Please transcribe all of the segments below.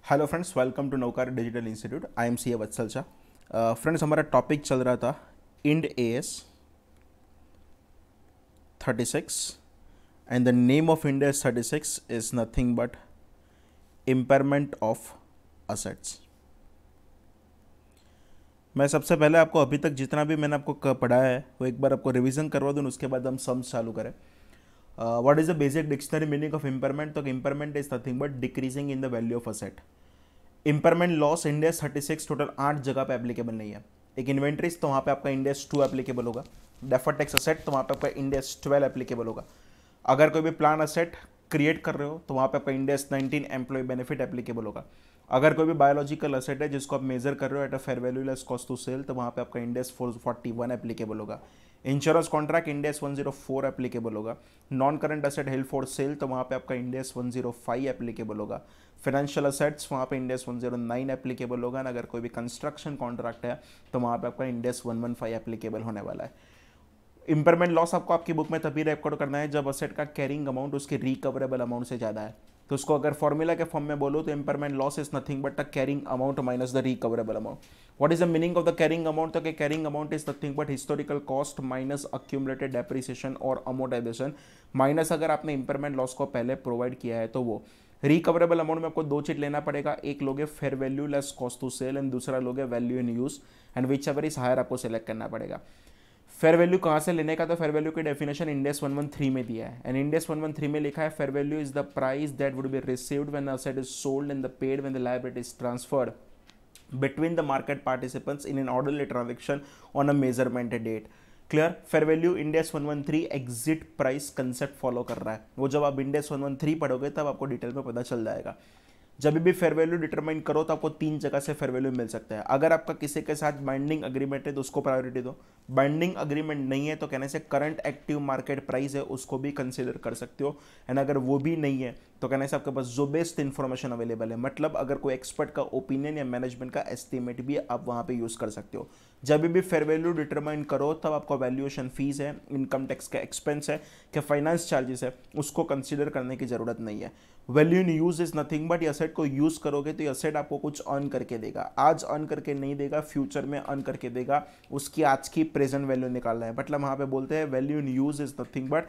Hello friends, welcome to Navkar digital institute. I am C A Vatsal Shah. Friends, हमारा topic चल रहा था Ind AS 36 and the name of Ind AS 36 is nothing but impairment of assets. मैं सबसे पहले आपको अभी तक जितना भी मैंने आपको पढ़ाया है वो एक बार आपको रिवीजन करवा दूँ, उसके बाद हम सम्स चालू करें। What is the basic dictionary meaning of impairment? तो impairment is nothing but decreasing in the value of asset. Impairment loss index 36 total 8 जगह पे एप्लीकेबल नहीं है। एक इन्वेंट्रीज तो वहाँ पे आपका इंडेक्स 2 एप्लीकेबल होगा। डेफर्ड टैक्स असेट तो वहाँ पे आपका इंडेक्स 12 एप्लीकेबल होगा। अगर कोई भी प्लान असेट क्रिएट कर रहे हो तो वहाँ पे आपका इंडेक्स 19 एम्प्लॉय बेनिफिट एप्लीकेबल होगा। अगर कोई भी बायोलॉजिकल असेट है जिसको आप मेजर कर रहे हो at a fair value less cost to sell तो वहाँ पे आपका इंडेक्स 441 एप्लीकेबल होगा। इंश्योरेंस कॉन्ट्रैक्ट इंडेक्स 104 एप्लीकेबल होगा। Non current asset held for sale तो वहाँ पे आपका इंडेक्स 105 एप्लीकेबल होगा। फाइनेंशियल असेट्स वहाँ पे इंडेक्स 109 एप्लीकेबल होगा। अगर कोई भी कंस्ट्रक्शन कॉन्ट्रैक्ट है तो वहाँ पे आपका इंडेक्स 115 एप्लीकेबल होने वाला है। इम्पेयरमेंट लॉस आपको आपकी बुक में तभी रिकॉर्ड करना है जब असेट का कैरिंग अमाउंट उसके रिकवरेबल अमाउंट से ज़्यादा है। तो उसको अगर फॉर्मूला के फॉर्म में बोलो तो impairment loss is nothing but the carrying amount minus the recoverable amount. What is the meaning of the carrying amount? तो carrying amount is nothing but historical cost minus accumulated depreciation और amortisation minus अगर आपने impairment loss को पहले provide किया है तो वो रिकवरेबल अमाउंट में आपको दो चीज लेना पड़ेगा। एक लोगे fair value less cost to sell and दूसरा लोगे value in use and whichever is higher आपको सेलेक्ट करना पड़ेगा। फेयर वैल्यू कहाँ से लेने का? तो फेयर वैल्यू की डेफिनेशन इंडेक्स 113 में दिया है एंड इंडेक्स 113 में लिखा है fair value is the price that would be received when the asset is sold and the paid when the liability is transferred between the market participants in an orderly transaction on a measurement date। Clear? Fair value index 113 exit price concept follow कर रहा है। वो जब आप index 113 पढ़ोगे तब आपको detail में पता चल जाएगा। जब भी फेयर वैल्यू डिटरमाइन करो तो आपको 3 जगह से फेयर वैल्यू मिल सकता है। अगर आपका किसी के साथ बाइंडिंग अग्रीमेंट है तो उसको प्रायोरिटी दो। बाइंडिंग अग्रीमेंट नहीं है तो कहने से करंट एक्टिव मार्केट प्राइस है उसको भी कंसीडर कर सकते हो। एंड अगर वो भी नहीं है तो कहने से आपके पास जो बेस्ट इन्फॉर्मेशन अवेलेबल है, मतलब अगर कोई एक्सपर्ट का ओपिनियन या मैनेजमेंट का एस्टिमेट भी आप वहाँ पे यूज़ कर सकते हो। जब भी फेयर वैल्यू डिटरमाइन करो तब आपका वैल्यूएशन फीस है, इनकम टैक्स का एक्सपेंस है, क्या फाइनेंस चार्जेस है, उसको कंसीडर करने की जरूरत नहीं है। Value in use is nothing but ये असेट को यूज करोगे तो ये असेट आपको कुछ अर्न करके देगा। आज अर्न करके नहीं देगा, फ्यूचर में अर्न करके देगा। उसकी आज की प्रेजेंट वैल्यू निकालना है। मतलब वहाँ पे बोलते हैं value in use is nothing but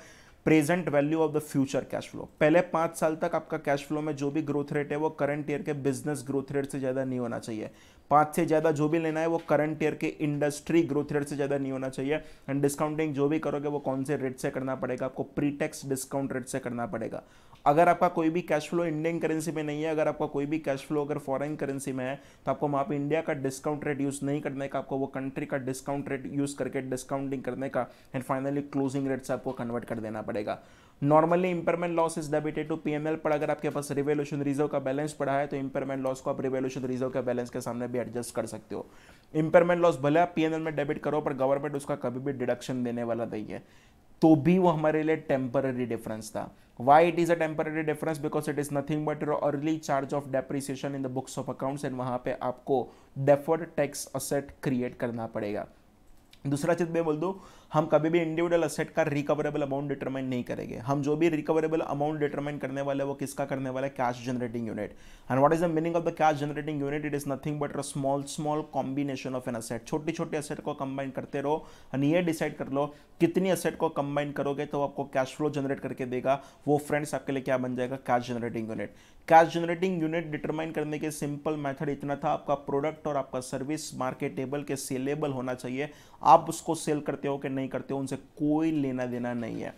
present value of the future cash flow. पहले 5 साल तक आपका कैश फ्लो में जो भी ग्रोथ रेट है वो करंट ईयर के बिजनेस ग्रोथ रेट से ज़्यादा नहीं होना चाहिए। 5 से ज़्यादा जो भी लेना है वो करंट ईयर के इंडस्ट्री ग्रोथ रेट से ज़्यादा नहीं होना चाहिए। एंड डिस्काउंटिंग जो भी करोगे वो कौन से रेट से करना पड़ेगा? आपको प्री टैक्स डिस्काउंट रेट से करना पड़ेगा। अगर आपका कोई भी कैश फ्लो इंडियन करेंसी में नहीं है, अगर आपका कोई भी कैश फ्लो अगर फॉरेन करेंसी में है तो आपको वहाँ पे इंडिया का डिस्काउंट रेट यूज़ नहीं करने का, आपको वो कंट्री का डिस्काउंट रेट यूज़ करके डिस्काउंटिंग करने का एंड फाइनली क्लोजिंग रेट से आपको कन्वर्ट कर देना पड़ेगा। Normally impairment loss is debited to PNL, पर अगर आपके पास रिवैल्यूएशन रिजर्व का बैलेंस पड़ा है तो इंपेयरमेंट लॉस को आप रिवैल्यूएशन रिजर्व के बैलेंस के सामने भी एडजस्ट कर सकते हो। इंपेयरमेंट लॉस भले आप पीएनएल में डेबिट करो पर गवर्नमेंट उसका कभी भी डिडक्शन देने वाला नहीं है, तो भी वो हमारे लिए टेम्पररी डिफरेंस था। Why it is a temporary difference? Because it is nothing but early charge of depreciation in the books of accounts and वहां पे आपको डेफर्ड टैक्स असेट क्रिएट करना पड़ेगा। दूसरा चीज मैं बोल दूं, हम कभी भी इंडिविजुअल असेट का रिकवरेबल अमाउंट डिटरमाइन नहीं करेंगे। हम जो भी रिकवरेबल अमाउंट डिटरमाइन करने वाले वो किसका करने वाला है? Cash generating unit. And what is the meaning of the cash generating unit? It is nothing but a small combination of an asset. छोटी छोटी असेट को कंबाइन करते रहो और ये डिसाइड कर लो कितनी असेट को कंबाइन करोगे तो आपको कैश फ्लो जनरेट करके देगा। वो फ्रेंड्स आपके लिए क्या बन जाएगा? Cash generating unit. Cash generating unit determine करने के सिंपल मेथड इतना था, आपका प्रोडक्ट और आपका सर्विस मार्केटेबल के सेलेबल होना चाहिए। आप उसको सेल करते हो कि नहीं करते हो उनसे कोई लेना देना नहीं है।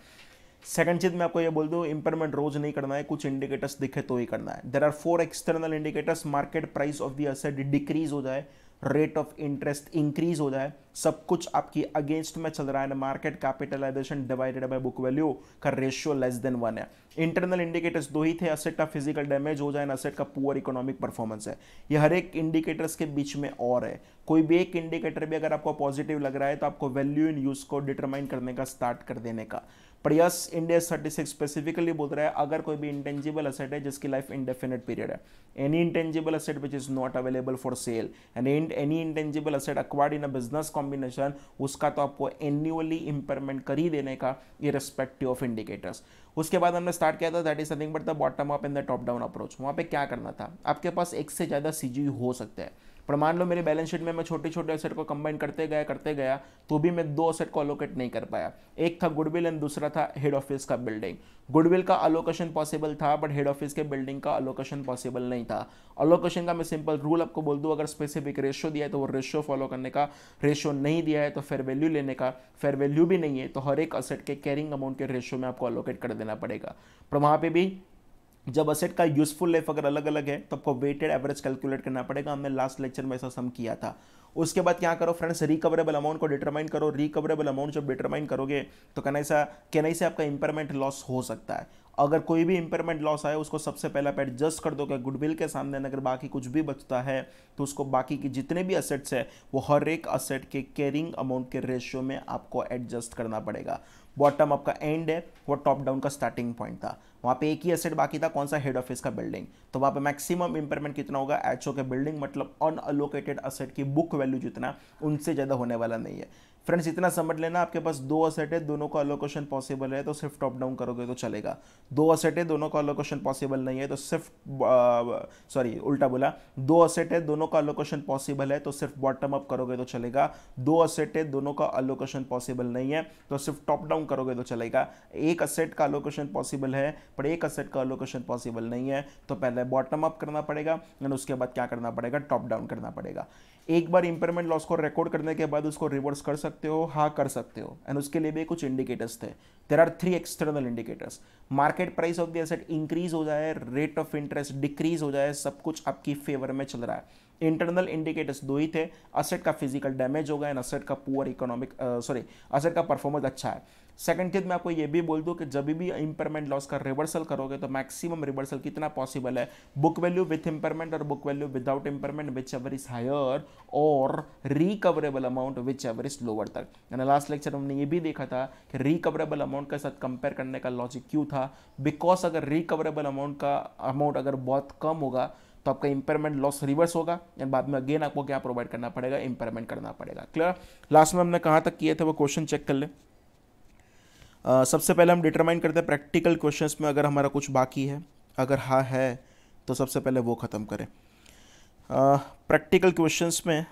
सेकंड चीज मैं आपको ये बोल दूं, इंपेयरमेंट रोज नहीं करना है, कुछ इंडिकेटर्स दिखे तो ही करना है। There are 4 external indicators. Market price of the asset decrease हो जाए, रेट ऑफ इंटरेस्ट इंक्रीज हो जाए, सब कुछ आपकी अगेंस्ट में चल रहा है। Market capitalization divided by book value का रेशियो लेस देन 1 है। इंटरनल इंडिकेटर्स 2 ही थे, असेट का फिजिकल डैमेज हो जाए, असेट का पुअर इकोनॉमिक परफॉर्मेंस है। ये हर एक इंडिकेटर्स के बीच में और है। कोई भी एक इंडिकेटर भी अगर आपको पॉजिटिव लग रहा है तो आपको वैल्यू इन यूज को डिटरमाइन करने का स्टार्ट कर देने का। पर यस, इंडेक्स 36 स्पेसिफिकली बोल रहा है अगर कोई भी इंटेंजिबल असेट है जिसकी लाइफ इंडेफिनिट पीरियड है, any intangible asset which is not available for sale and any intangible asset acquired in a business combination, उसका तो आपको एन्युअली इंपेयरमेंट कर ही देने का, इररिस्पेक्टिव ऑफ इंडिकेटर्स। उसके बाद हमने स्टार्ट किया था that is nothing but the bottom up and the top down approach. वहाँ पे क्या करना था, आपके पास एक से ज़्यादा सीजीयू हो सकते हैं, पर मान लो मेरी बैलेंस शीट में मैं छोटे छोटे एसेट को कंबाइन करते गया तो भी मैं दो एसेट को अलोकेट नहीं कर पाया। एक था गुडविल एंड दूसरा था हेड ऑफिस का बिल्डिंग। गुडविल का अलोकेशन पॉसिबल था बट हेड ऑफिस के बिल्डिंग का अलोकेशन पॉसिबल नहीं था। अलोकेशन का मैं सिंपल रूल आपको बोल दूं, अगर स्पेसिफिक रेशियो दिया है तो वो रेशियो फॉलो करने का, रेशियो नहीं दिया है तो फेयर वैल्यू लेने का, फेयर वैल्यू भी नहीं है तो हर एक असेट के कैरिंग अमाउंट के रेशियो में आपको अलोकेट कर देना पड़ेगा। पर वहां पे भी जब असेट का यूजफुल लाइफ अगर अलग अलग है तो आपको वेटेड एवरेज कैलकुलेट करना पड़ेगा। हमने लास्ट लेक्चर में ऐसा सम किया था। उसके बाद क्या करो फ्रेंड्स, रिकवरेबल अमाउंट को डिटरमाइन करो। रिकवरेबल अमाउंट जब डिटरमाइन करोगे तो कहने से आपका इंपेयरमेंट लॉस हो सकता है। अगर कोई भी इंपेयरमेंट लॉस आए उसको सबसे पहले आप एडजस्ट कर दो कि गुडविल के सामने, अगर बाकी कुछ भी बचता है तो उसको बाकी की जितने भी असेट्स है वो हर एक असेट के कैरिंग अमाउंट के रेशियो में आपको एडजस्ट करना पड़ेगा। बॉटम आपका एंड है, वो टॉप डाउन का स्टार्टिंग पॉइंट था। वहाँ पे एक ही एसेट बाकी था, कौन सा, हेड ऑफिस का बिल्डिंग। तो वहाँ पे मैक्सिमम इंपेयरमेंट कितना होगा, एचओ के बिल्डिंग मतलब अनअलोकेटेड असेट की बुक वैल्यू जितना, उनसे ज़्यादा होने वाला नहीं है। फ्रेंड्स इतना समझ लेना, आपके पास दो असेट है, दोनों का अलोकेशन पॉसिबल है तो सिर्फ टॉप डाउन करोगे तो चलेगा। दो असेट है, दोनों का अलोकेशन पॉसिबल नहीं है तो सिर्फ सॉरी उल्टा बोला, दो असेट है, दोनों का अलोकेशन पॉसिबल है तो सिर्फ बॉटम अप करोगे तो चलेगा। दो असेट है, दोनों का अलोकेशन पॉसिबल नहीं है तो सिर्फ टॉप डाउन करोगे तो चलेगा। एक असेट का अलोकेशन पॉसिबल है पर एक असेट का अलोकेशन पॉसिबल नहीं है तो पहले बॉटम अप करना पड़ेगा एंड उसके बाद क्या करना पड़ेगा, टॉप डाउन करना पड़ेगा। एक बार इंपेयरमेंट लॉस को रिकॉर्ड करने के बाद उसको रिवर्स कर सकते हो, हाँ कर सकते हो। एंड उसके लिए भी कुछ इंडिकेटर्स थे। There are 3 external indicators. Market price of the asset increase हो जाए, रेट ऑफ इंटरेस्ट डिक्रीज हो जाए, सब कुछ आपकी फेवर में चल रहा है। इंटरनल इंडिकेटर्स दो ही थे, असेट का फिजिकल डैमेज होगा एंड असेट का पुअर इकोनॉमिक असेट का परफॉर्मेंस अच्छा है। सेकंड चीज मैं आपको ये भी बोल दूं कि जब भी इंपेयरमेंट लॉस का रिवर्सल करोगे तो मैक्सिमम रिवर्सल कितना पॉसिबल है, बुक वैल्यू विथ इंपेयरमेंट और book value without impairment whichever is higher और recoverable amount whichever is lower तक। यानी लास्ट लेक्चर हमने ये भी देखा था कि रिकवरेबल अमाउंट के साथ कंपेयर करने का लॉजिक क्यों था, बिकॉज अगर रिकवरेबल अमाउंट अगर बहुत कम होगा तो आपका इंपेयरमेंट लॉस रिवर्स होगा एंड बाद में अगेन आपको क्या प्रोवाइड करना पड़ेगा, इंपेयरमेंट करना पड़ेगा। क्लियर। लास्ट में हमने कहाँ तक किए थे वो क्वेश्चन चेक कर ले। सबसे पहले हम डिटरमाइन करते हैं प्रैक्टिकल क्वेश्चंस में अगर हमारा कुछ बाकी है, अगर हाँ है तो सबसे पहले वो ख़त्म करें। प्रैक्टिकल क्वेश्चंस में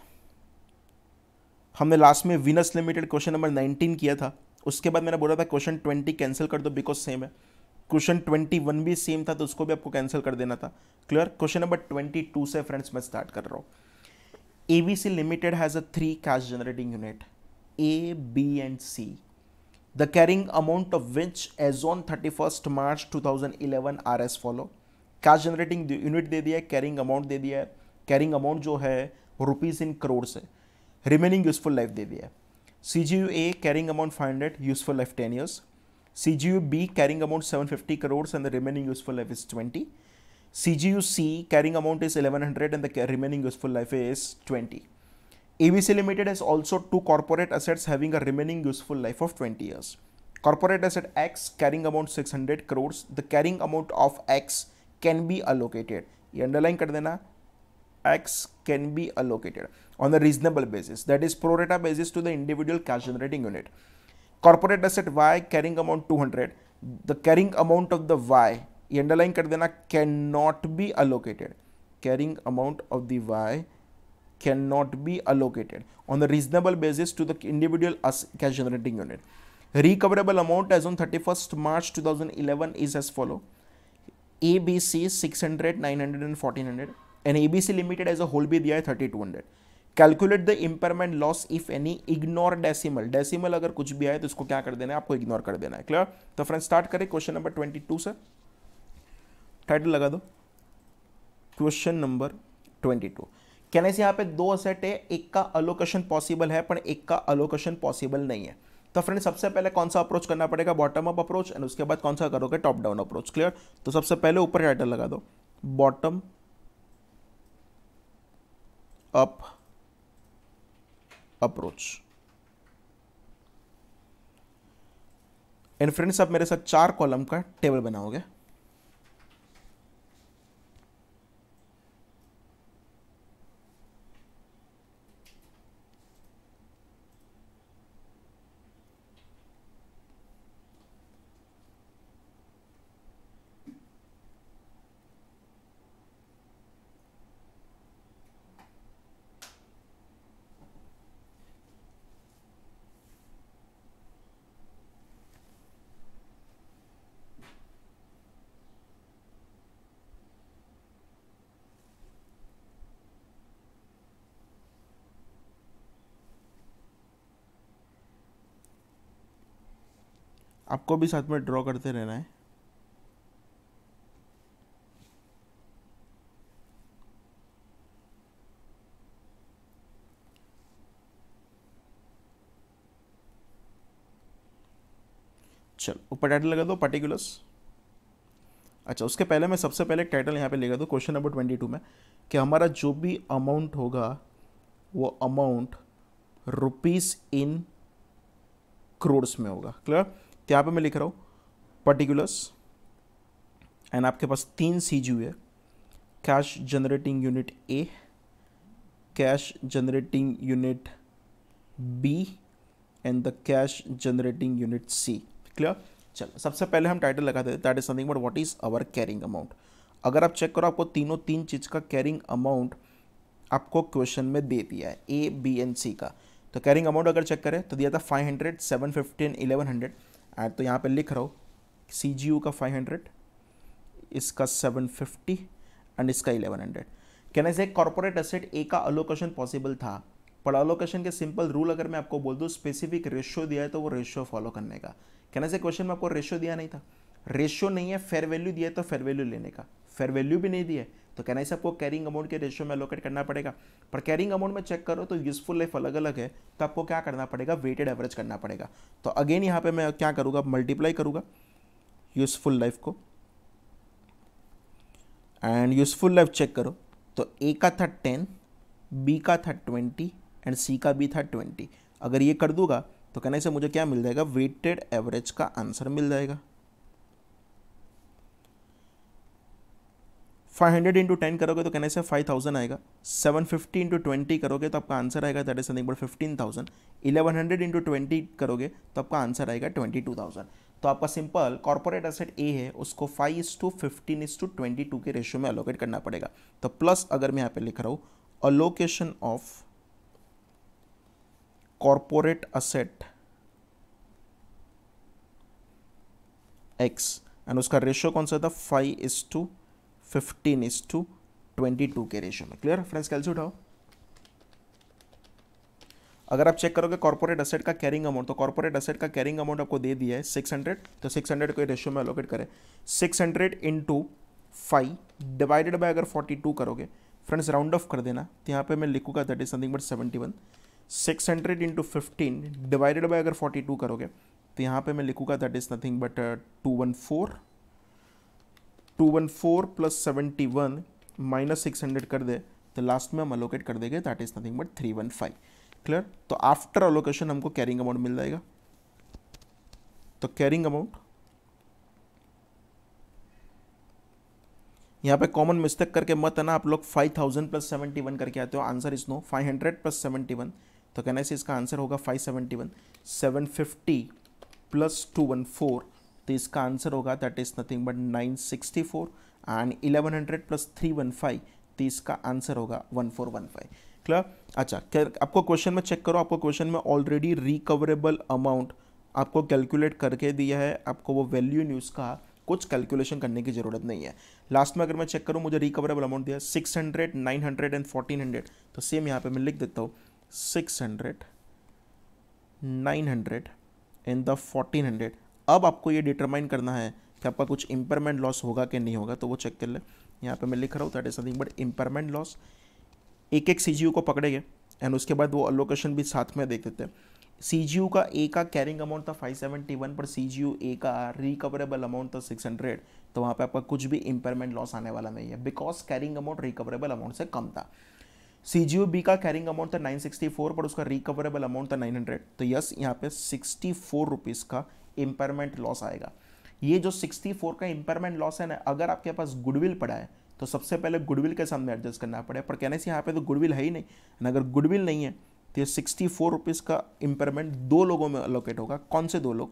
हमने लास्ट में विनस लिमिटेड क्वेश्चन नंबर 19 किया था। उसके बाद मैंने बोला था क्वेश्चन 20 कैंसिल कर दो बिकॉज सेम है। क्वेश्चन 21 भी सेम था तो उसको भी आपको कैंसिल कर देना था। क्लियर। क्वेश्चन नंबर 22 से फ्रेंड्स मैं स्टार्ट कर रहा हूँ। ABC Limited has a 3 cash generating unit A, B and C. The carrying amount of which as on 31st March 2011 are as follow. Cash generating unit दे दिया है, carrying amount दे दिया है। कैरिंग अमाउंट जो है वो रुपीज़ इन करोड़ से, remaining useful life दे दिया है। CGU A carrying amount 500, useful life 10 years. CGU B carrying amount 750 crores and the remaining useful life is 20. CGU C carrying amount is 1100 and the remaining useful life is 20. ABC Limited has also 2 corporate assets having a remaining useful life of 20 years. Corporate asset X carrying amount 600 crores. The carrying amount of X can be allocated. ये underline कर देना, X can be allocated on a reasonable basis, that is pro rata basis to the individual cash generating unit. Corporate asset Y carrying amount 200. The carrying amount of the Y, ये underline कर देना, cannot be allocated. Carrying amount of the Y cannot be allocated on a reasonable basis to the individual cash generating unit. Recoverable amount as on 31st March 2011 is as follow. ABC 600, 900 and 1400 and ABC Limited as a whole भी दिया है 3200. Calculate the impairment loss if any, ignore decimal. Decimal अगर कुछ भी आए तो उसको क्या कर देना है, आपको इग्नोर कर देना है। क्लियर। तो फ्रेंड्स स्टार्ट करें क्वेश्चन नंबर 22 से। टाइटल लगा दो क्वेश्चन नंबर 22। कहने से यहाँ पे दो असेट है, एक का अलोकेशन पॉसिबल है पर एक का अलोकेशन पॉसिबल नहीं है। तो फ्रेंड्स सबसे पहले कौन सा अप्रोच करना पड़ेगा, बॉटम अप अप्रोच, एंड उसके बाद कौन सा करोगे, टॉप डाउन अप्रोच। क्लियर। तो सबसे पहले ऊपर टाइटल लगा दो bottom up approach. And friends आप मेरे साथ 4 कॉलम का टेबल बनाओगे। आपको भी साथ में ड्रॉ करते रहना है। चल ऊपर टाइटल लगा दो पर्टिकुलर्स। अच्छा, उसके पहले मैं सबसे पहले टाइटल यहाँ पे लगा दो क्वेश्चन नंबर 22 में कि हमारा जो भी अमाउंट होगा वो अमाउंट रुपीस इन करोड्स में होगा। क्लियर? तो यहाँ पे मैं लिख रहा हूँ पर्टिकुलर्स एंड आपके पास 3 सीजीयू है, cash generating unit A, cash generating unit B and the cash generating unit C. Clear? चलो सबसे पहले हम टाइटल लगाते हैं that is something but what is our carrying amount. अगर आप चेक करो आपको तीन चीज का कैरिंग अमाउंट आपको क्वेश्चन में दे दिया है, ए बी एंड सी का। तो कैरिंग अमाउंट अगर चेक करें तो दिया था 500, 750 एंड 1100 एंड तो यहाँ पे लिख रहा हूँ सी जी यू का 500, इसका 750 एंड इसका 1100। कहने से कॉर्पोरेट एसेट ए का अलोकेशन पॉसिबल था, पर अलोकेशन के सिंपल रूल अगर मैं आपको बोल दूँ स्पेसिफिक रेशियो दिया है तो वो रेशियो फॉलो करने का। कहने से क्वेश्चन में आपको रेशियो दिया नहीं था, रेशियो नहीं है, फेयर वैल्यू दिया है तो फेयर वैल्यू लेने का, फेयर वैल्यू भी नहीं दिया है तो कहना से आपको कैरिंग अमाउंट के रेशियो में अलोकेट करना पड़ेगा। पर कैरिंग अमाउंट में चेक करो तो यूजफुल लाइफ अलग अलग है, तो आपको क्या करना पड़ेगा, वेटेड एवरेज करना पड़ेगा। तो अगेन यहाँ पे मैं क्या करूँगा, मल्टीप्लाई करूँगा यूजफुल लाइफ को एंड यूजफुल लाइफ चेक करो तो ए का था 10, बी का था 20 एंड सी का भी था 20। अगर ये कर दूंगा तो कहने से मुझे क्या मिल जाएगा, वेटेड एवरेज का आंसर मिल जाएगा। 500 इंटू 10 करोगे तो कहने से 5000 आएगा, 750 इंटू 20 करोगे तो आपका आंसर आएगा that is nothing but 15000, 1100 into 20 करोगे तो आपका आंसर आएगा 22000। तो आपका सिंपल कॉर्पोरेट एसेट ए है उसको 5:15:22 के रेशियो में अलोकेट करना पड़ेगा। तो प्लस अगर मैं यहाँ पे लिख रहा हूँ allocation of corporate asset x and उसका रेशियो कौन सा था, 5:15:22 के रेशियो में। Clear friends? कैलसी उठाओ। अगर आप चेक करोगे कॉर्पोरेट एसेट का कैरिंग अमाउंट, तो कॉर्पोरेट एसेट का कैरिंग अमाउंट आपको दे दिया है 600, तो 600 को रेशियो में अलोकेट करें, 600 इंटू 5 डिवाइडेड बाय अगर 42 करोगे, फ्रेंड्स राउंड ऑफ कर देना, तो यहाँ पे मैं लिखूंगा that is something but 71। 600 into 15 divided by अगर 42 करोगे तो यहाँ पे मैं लिखूंगा that is nothing but 214 plus 71 minus 600 कर दे तो लास्ट में हम अलोकेट कर देंगे that is nothing but 315। Clear? तो आफ्टर अलोकेशन हमको कैरिंग अमाउंट मिल जाएगा। तो कैरिंग अमाउंट यहाँ पे कॉमन मिस्टेक करके मत है ना आप लोग, 5000 प्लस 71 करके आते हो, आंसर इज नो 500 प्लस 71, तो कहने से इसका आंसर होगा 571। 750 प्लस 214 तो इसका आंसर होगा that is nothing but 964 and 1100 plus 315 तो इसका आंसर होगा 1415। क्लियर? अच्छा, आपको क्वेश्चन में चेक करो, आपको क्वेश्चन में ऑलरेडी रिकवरेबल अमाउंट आपको कैलकुलेट करके दिया है, आपको वो वैल्यू न्यूज़ का कुछ कैलकुलेशन करने की जरूरत नहीं है। लास्ट में अगर मैं चेक करूं मुझे रिकवरेबल अमाउंट दिया 600, 900 एंड 1400, तो सेम यहाँ पे मैं लिख देता हूँ 600, 900 एंड द 1400। अब आपको ये डिटरमाइन करना है कि आपका कुछ इम्पेयरमेंट लॉस होगा कि नहीं होगा, तो वो चेक कर ले। यहाँ पे मैं लिख रहा हूँ that is something but impairment loss, एक एक सीजीयू को पकड़ेंगे एंड उसके बाद वो अलोकेशन भी साथ में देख देते हैं। सीजीयू का ए का कैरिंग अमाउंट था 571 पर सीजीयू ए का रिकवरेबल अमाउंट था 600, तो वहाँ पे आपका कुछ भी इम्पेयरमेंट लॉस आने वाला नहीं है because carrying amount recoverable amount से कम था। सीजीयू बी का कैरिंग अमाउंट था 964 पर उसका रिकवरेबल अमाउंट था 900, तो यस यहाँ पे 64 रुपीज़ का इम्पेयरमेंट लॉस आएगा। ये जो 64 का इम्पेयरमेंट लॉस है ना, अगर आपके पास गुडविल पड़ा है तो सबसे पहले गुडविल के सामने एडजस्ट करना पड़े, पर कहने से यहाँ पे तो गुडविल है ही नहीं, अगर गुडविल नहीं है तो ये 64 रुपीज़ का इम्पेयरमेंट दो लोगों में अलोकेट होगा। कौन से दो लोग?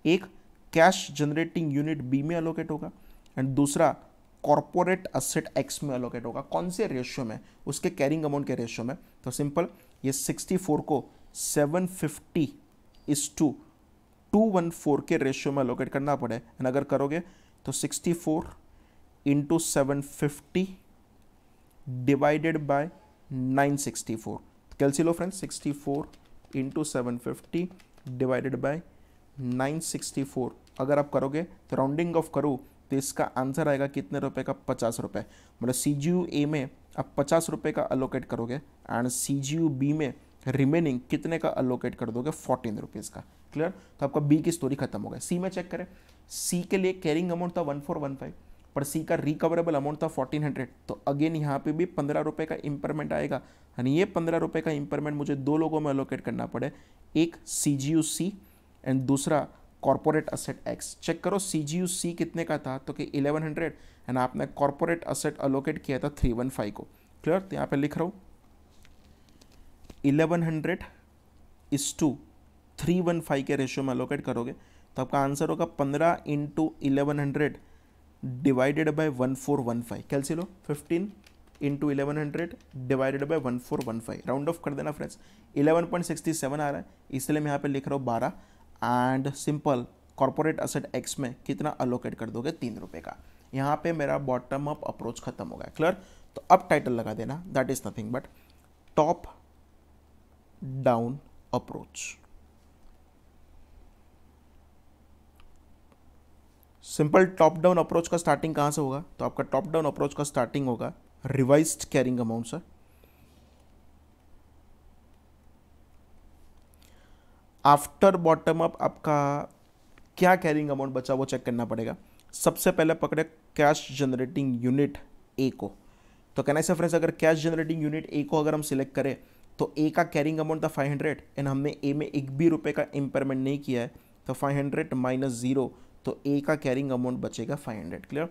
एक कैश जनरेटिंग यूनिट बी में अलोकेट होगा एंड दूसरा कॉर्पोरेट एसेट एक्स में अलोकेट होगा। कौन से रेशियो में? उसके कैरिंग अमाउंट के रेशियो में। तो सिंपल ये 64 को 750:214 के रेशियो में अलोकेट करना पड़े एंड अगर करोगे तो 64 इंटू 750 डिवाइडेड बाय 964। कैलसी लो फ्रेंड्स, 64 इंटू 750 डिवाइडेड बाय 964 अगर आप करोगे तो राउंडिंग ऑफ करूँ तो इसका आंसर आएगा कितने रुपए का, 50 रुपये। मतलब CGU A में आप 50 रुपये का अलोकेट करोगे एंड CGU B में रिमेनिंग कितने का अलोकेट कर दोगे, 14 रुपीज़ का। क्लियर? तो आपका B की स्टोरी खत्म हो गया। C में चेक करें, C के लिए कैरिंग अमाउंट था 1415, पर C का रिकवरेबल अमाउंट था 1400। तो अगेन यहाँ पे भी 15 रुपये का इंपरमेंट आएगा, यानी ये 15 रुपये का इंपरमेंट मुझे दो लोगों में अलोकेट करना पड़े, एक CGU C एंड दूसरा कॉर्पोरेट असेट X। चेक करो CGU C कितने का था, तो कि 1100 एंड आपने कॉर्पोरेट असेट अलोकेट किया था 315 को। क्लियर? तो यहाँ पे लिख रहा हूँ 1100 इस टू 315 के रेशियो में अलोकेट करोगे तो आपका आंसर होगा 15 इंटू 1100 डिवाइडेड बाय 1415। कैलसी लो, 15 into 1100 divided by 1415। Round off कर देना फ्रेंड्स, 11.67 आ रहा है, इसलिए मैं यहाँ पे लिख रहा हूँ 12 and simple corporate asset X में कितना अलोकेट कर दोगे, 3 रुपये का। यहाँ पे मेरा बॉटम अप अप्रोच खत्म हो गया। क्लियर? तो अब टाइटल लगा देना, that is nothing but top down approach. Simple top down approach का स्टार्टिंग कहां से होगा, तो आपका टॉप डाउन अप्रोच का स्टार्टिंग होगा रिवाइज्ड कैरिंग अमाउंट से। आफ्टर बॉटम अप आपका क्या कैरिंग अमाउंट बचा वो चेक करना पड़ेगा। सबसे पहले पकड़े कैश जनरेटिंग यूनिट A को, तो कहना है फ्रेंड्स अगर कैश जनरेटिंग यूनिट A को अगर हम सिलेक्ट करें तो A का कैरिंग अमाउंट था 500 एंड हमने A में एक भी रुपए का इंपेयरमेंट नहीं किया है, तो 500 माइनस 0, तो A का कैरिंग अमाउंट बचेगा 500। Clear?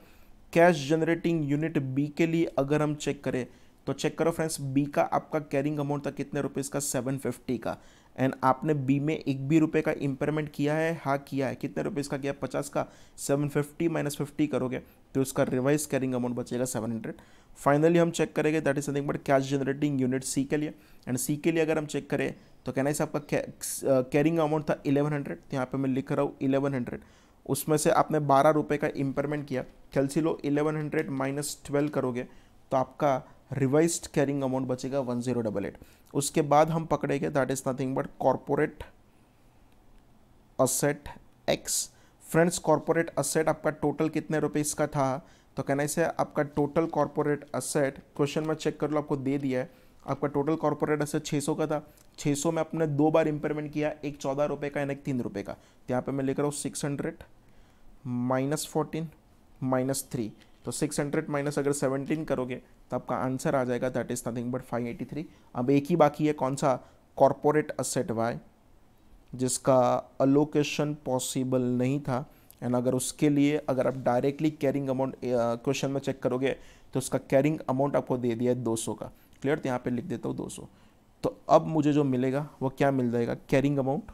Cash generating unit B के लिए अगर हम चेक करें तो चेक करो फ्रेंड्स, B का आपका कैरिंग अमाउंट था कितने रुपीज़ का, 750 का, एंड आपने B में एक भी रुपए का इंपेयरमेंट किया है, हाँ किया है। कितने रुपीज़ का किया, 50 का। 750 माइनस 50 करोगे तो उसका रिवाइज कैरिंग अमाउंट बचेगा 700। फाइनली हम चेक करेंगे that is something but cash generating unit C के लिए, एंड C के लिए अगर हम चेक करें तो कहना है आपका कैरिंग अमाउंट था 1100, तो यहाँ पे मैं लिख रहा हूँ 1100, उसमें से आपने 12 रुपये का इंपेयरमेंट किया। कैलसी लो, 1100 माइनस 12 करोगे तो आपका रिवाइज्ड कैरिंग अमाउंट बचेगा 1088। उसके बाद हम पकड़ेंगे that is nothing but corporate asset X। Friends corporate asset आपका टोटल कितने रुपीज़ का था, तो कहना है आपका टोटल कॉर्पोरेट असेट, क्वेश्चन में चेक कर लो आपको दे दिया है, आपका टोटल कॉर्पोरेट असेट 600 का था। 600 में आपने दो बार इंपेयरमेंट किया, एक 14 रुपये का एंड एक 3 रुपये का। तो यहाँ पे मैं लिख रहा हूँ 600 माइनस 14 माइनस 3, तो 600 माइनस अगर 17 करोगे तो आपका आंसर आ जाएगा दैट इज नथिंग बट 583। अब एक ही बाकी है, कौन सा, कॉर्पोरेट असेट Y, जिसका अलोकेशन पॉसिबल नहीं था, एंड अगर उसके लिए अगर आप डायरेक्टली कैरिंग अमाउंट क्वेश्चन में चेक करोगे तो उसका कैरिंग अमाउंट आपको दे दिया है 200 का। क्लियर? तो यहाँ पे लिख देता हूँ 200। तो अब मुझे जो मिलेगा वो क्या मिल जाएगा, कैरिंग अमाउंट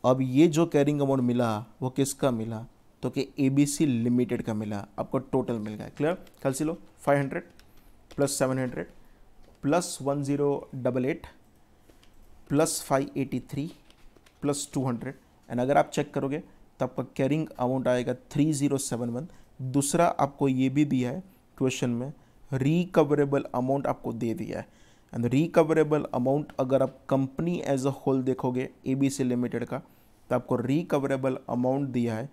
अब ये जो कैरिंग अमाउंट मिला वो किसका मिला, तो कि ABC लिमिटेड का मिला, आपको टोटल मिल गया। क्लियर? कैलसी लो, 500 plus 700 plus 1088 plus 583 plus 200, and अगर आप चेक करोगे तो आपका कैरिंग अमाउंट आएगा 3071। दूसरा आपको ये भी दिया है क्वेश्चन में, रिकवरेबल अमाउंट आपको दे दिया है, एंड रिकवरेबल अमाउंट अगर आप कंपनी एज अ होल देखोगे ABC लिमिटेड का तो आपको रिकवरेबल अमाउंट दिया है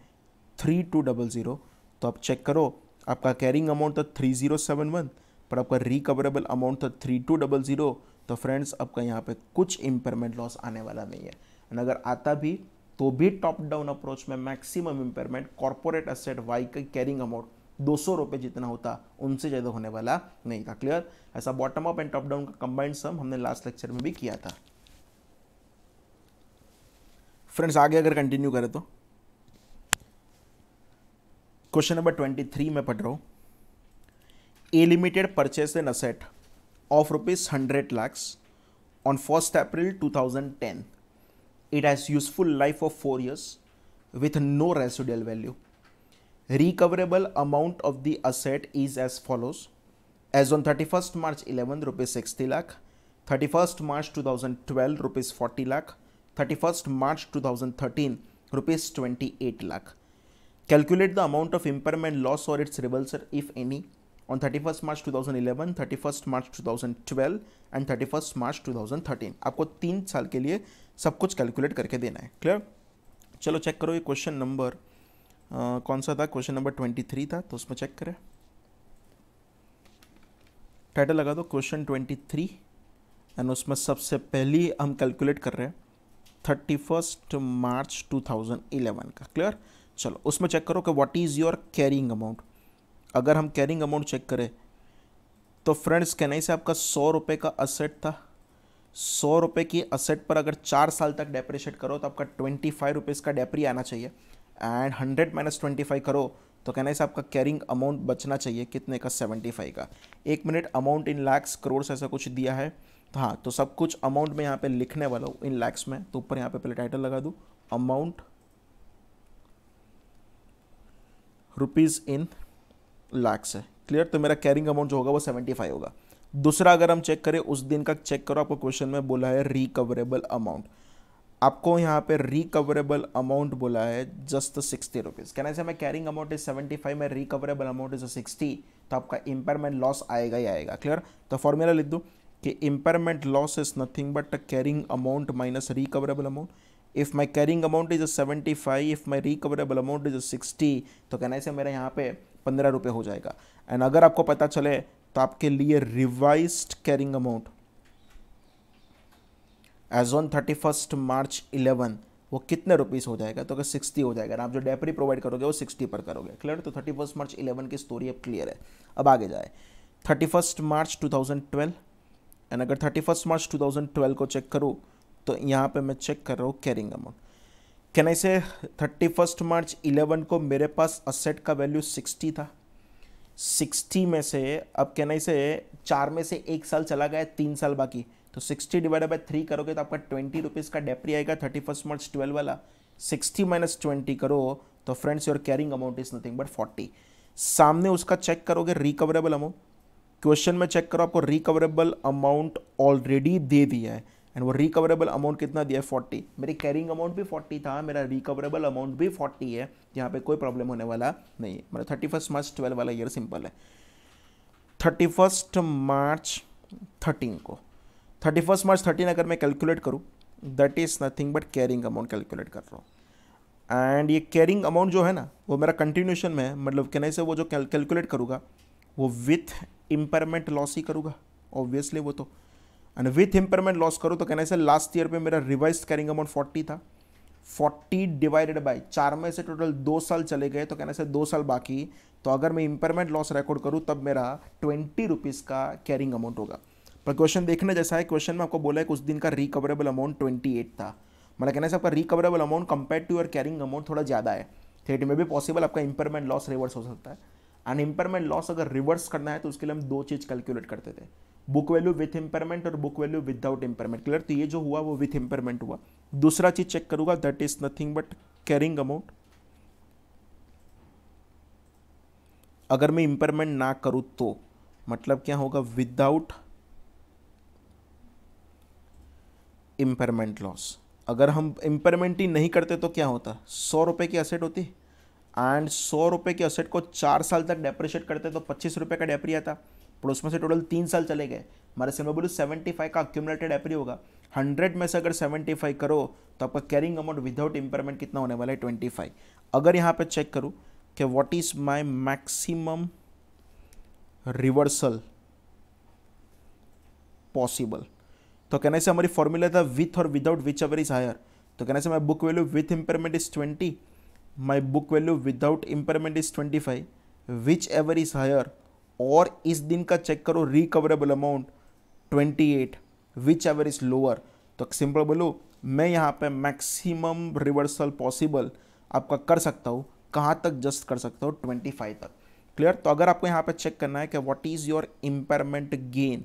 3200। तो आप चेक करो, आपका कैरिंग अमाउंट था 3071 पर आपका रिकवरेबल अमाउंट था 3200। तो फ्रेंड्स आपका यहाँ पे कुछ इंपेयरमेंट लॉस आने वाला नहीं है, एंड अगर आता भी तो भी टॉप डाउन अप्रोच में maximum impairment corporate asset Y का कैरिंग अमाउंट 200 रुपये जितना होता उनसे ज़्यादा होने वाला नहीं था। क्लियर? ऐसा bottom up and top down का कंबाइंड सम हमने लास्ट लेक्चर में भी किया था। फ्रेंड्स आगे अगर कंटिन्यू करें तो क्वेश्चन नंबर 23 में पढ़ रहा हूँ। A limited purchase an asset of ₹100 lakhs on 1st April 2010. It has useful life of 4 years with no residual value. Recoverable amount of the asset is as follows. As on 31st March 11, rupees 60 lakh, 31st March 2012, rupees 40 lakh, 31st March 2013, rupees 28 lakh. Calculate the amount of impairment loss or its reversal if any on 31st March 2011, 31st March 2012 and 31st मार्च 2013। आपको 3 साल के लिए सब कुछ calculate करके देना है। Clear? चलो चेक करो, ये क्वेश्चन नंबर कौन सा था? क्वेश्चन नंबर 23 था, तो उसमें चेक करें। टाइटल लगा दो क्वेश्चन 23 एंड उसमें सबसे पहली हम कैलकुलेट कर रहे हैं 31st मार्च 2011 का। क्लियर? चलो उसमें चेक करो कि what is your carrying amount. अगर हम कैरिंग अमाउंट चेक करें तो फ्रेंड्स कहने से आपका 100 रुपये का असेट था। 100 रुपये की असेट पर अगर 4 साल तक डेप्रिशिएट करो तो आपका 25 रुपीज़ का डेप्री आना चाहिए। एंड 100 माइनस 25 करो तो कहने से आपका कैरिंग अमाउंट बचना चाहिए कितने का? 75 का। 1 minute, amount in lakhs crore ऐसा कुछ दिया है तो हाँ, तो सब कुछ अमाउंट में यहाँ पे लिखने वाला हूँ इन लैक्स में। तो ऊपर यहाँ पे पहले टाइटल लगा दूँ अमाउंट रुपीज़ इन लैक्स है। क्लियर? तो मेरा कैरिंग अमाउंट जो होगा वो 75 होगा। दूसरा अगर हम चेक करें उस दिन का, चेक करो, आपको क्वेश्चन में बोला है रिकवरेबल अमाउंट। आपको यहाँ पे रिकवरेबल अमाउंट बोला है जस्ट 60 रुपीज़। कहना से मैं कैरिंग अमाउंट इज 75 में रिकवरेबल अमाउंट इज 60, तो आपका इम्पेयरमेंट लॉस आएगा ही आएगा। क्लियर? तो फॉर्मूला लिख दो कि impairment loss is nothing but carrying amount minus recoverable amount. If my carrying amount is 75, if my recoverable amount is 60, तो कहने से मेरे यहाँ पे 15 रुपये हो जाएगा। एंड अगर आपको पता चले तो आपके लिए revised carrying amount as on 31st March 11 वो कितने रुपीस हो जाएगा? तो अगर 60 हो जाएगा ना, आप जो डेप्री प्रोवाइड करोगे वो 60 पर करोगे। क्लियर? तो 31st मार्च 11 की स्टोरी अब क्लियर है। अब आगे जाए 31st मार्च 2012 एंड अगर 31st मार्च 2012 को चेक करूँ तो यहाँ पे मैं चेक कर रहा हूँ कैरिंग अमाउंट। कैन आई से 31st मार्च 11 को मेरे पास असेट का वैल्यू 60 था। 60 में से अब कहना से 4 में से 1 साल चला गया, 3 साल बाकी, तो 60 डिवाइडेड बाय 3 करोगे तो आपका 20 रुपीज़ का डेप्री आएगा 31st मार्च 12 वाला। 60 माइनस 20 करो तो friends your carrying amount is nothing but 40। सामने उसका चेक करोगे रिकवरेबल अमाउंट, क्वेश्चन में चेक करो, आपको रिकवरेबल अमाउंट ऑलरेडी दे दिया है एंड वो रिकवरेबल अमाउंट कितना दिया है? 40। मेरी कैरिंग अमाउंट भी 40 था, मेरा रिकवरेबल अमाउंट भी 40 है, यहाँ पे कोई प्रॉब्लम होने वाला नहीं है। मेरा 31st मार्च 12 वाला ईयर सिंपल है। 31st मार्च 13 को, 31st मार्च 13 अगर मैं कैलकुलेट करूँ that is nothing but carrying amount calculate कर रहा हूँ। एंड ये कैरिंग अमाउंट जो है ना वो मेरा कंटिन्यूशन में है, मतलब कहने से वो जो कैलकुलेट करूँगा वो विथ इम्पेयरमेंट लॉस ही करूँगा ऑब्वियसली वो तो। एंड विथ इम्पेयरमेंट लॉस करूँ तो कहने से लास्ट ईयर पे मेरा रिवाइज कैरिंग अमाउंट 40 था। 40 डिवाइडेड बाय 4 में से टोटल 2 साल चले गए तो कहने से 2 साल बाकी, तो अगर मैं इम्पेयरमेंट लॉस रिकॉर्ड करूँ तब मेरा 20 रुपीज़ का कैरिंग अमाउंट होगा। पर क्वेश्चन देखने जैसा है, क्वेश्चन में आपको बोला है कि उस दिन का रिकवरेबल अमाउंट 28 था। मतलब कहने से आपका recoverable amount compare to your carrying amount थोड़ा ज़्यादा है। तो इट में भी पॉसिबल आपका इम्पेयरमेंट लॉस रिवर्स हो सकता है। एंड इम्पेयरमेंट लॉस अगर रिवर्स करना है तो उसके लिए हम 2 चीज़ कैलकुलेट करते थे, बुक वैल्यू विथ इम्पेयरमेंट और book value without impairment. Clear? तो ये जो हुआ वो विथ इम्पेयरमेंट हुआ। दूसरा चीज चेक करूंगा that is nothing but carrying amount. अगर मैं इम्पेयरमेंट ना करूं तो मतलब क्या होगा? Without impairment loss. अगर हम इम्पेयरमेंट ही नहीं करते तो क्या होता? 100 रुपये की असेट होती एंड 100 रुपये की असेट को 4 साल तक डेप्रिशिएट करते तो 25 रुपये का डेप्री आता, पर उसमें से टोटल 3 साल चले गए। हमारे से मैं बोलूँ 75 का अक्यूमुलेटेड डेप्री होगा। 100 में से अगर 75 करो तो आपका कैरिंग अमाउंट विदाउट इम्पेयरमेंट कितना होने वाला है? 25। अगर यहाँ पे चेक करूँ कि what is my maximum reversal possible, तो कहने से हमारी फॉर्मूला था विथ और without whichever is higher. तो कहने से my book value with impairment is 20, my book value without impairment is 25, whichever is higher. और इस दिन का चेक करो recoverable amount 28, whichever is lower. तो सिंपल बोलो मैं यहाँ पे मैक्सिमम रिवर्सल पॉसिबल आपका कर सकता हूँ, कहाँ तक जस्ट कर सकता हूँ? 25 तक। क्लियर? तो अगर आपको यहाँ पे चेक करना है कि what is your impairment gain,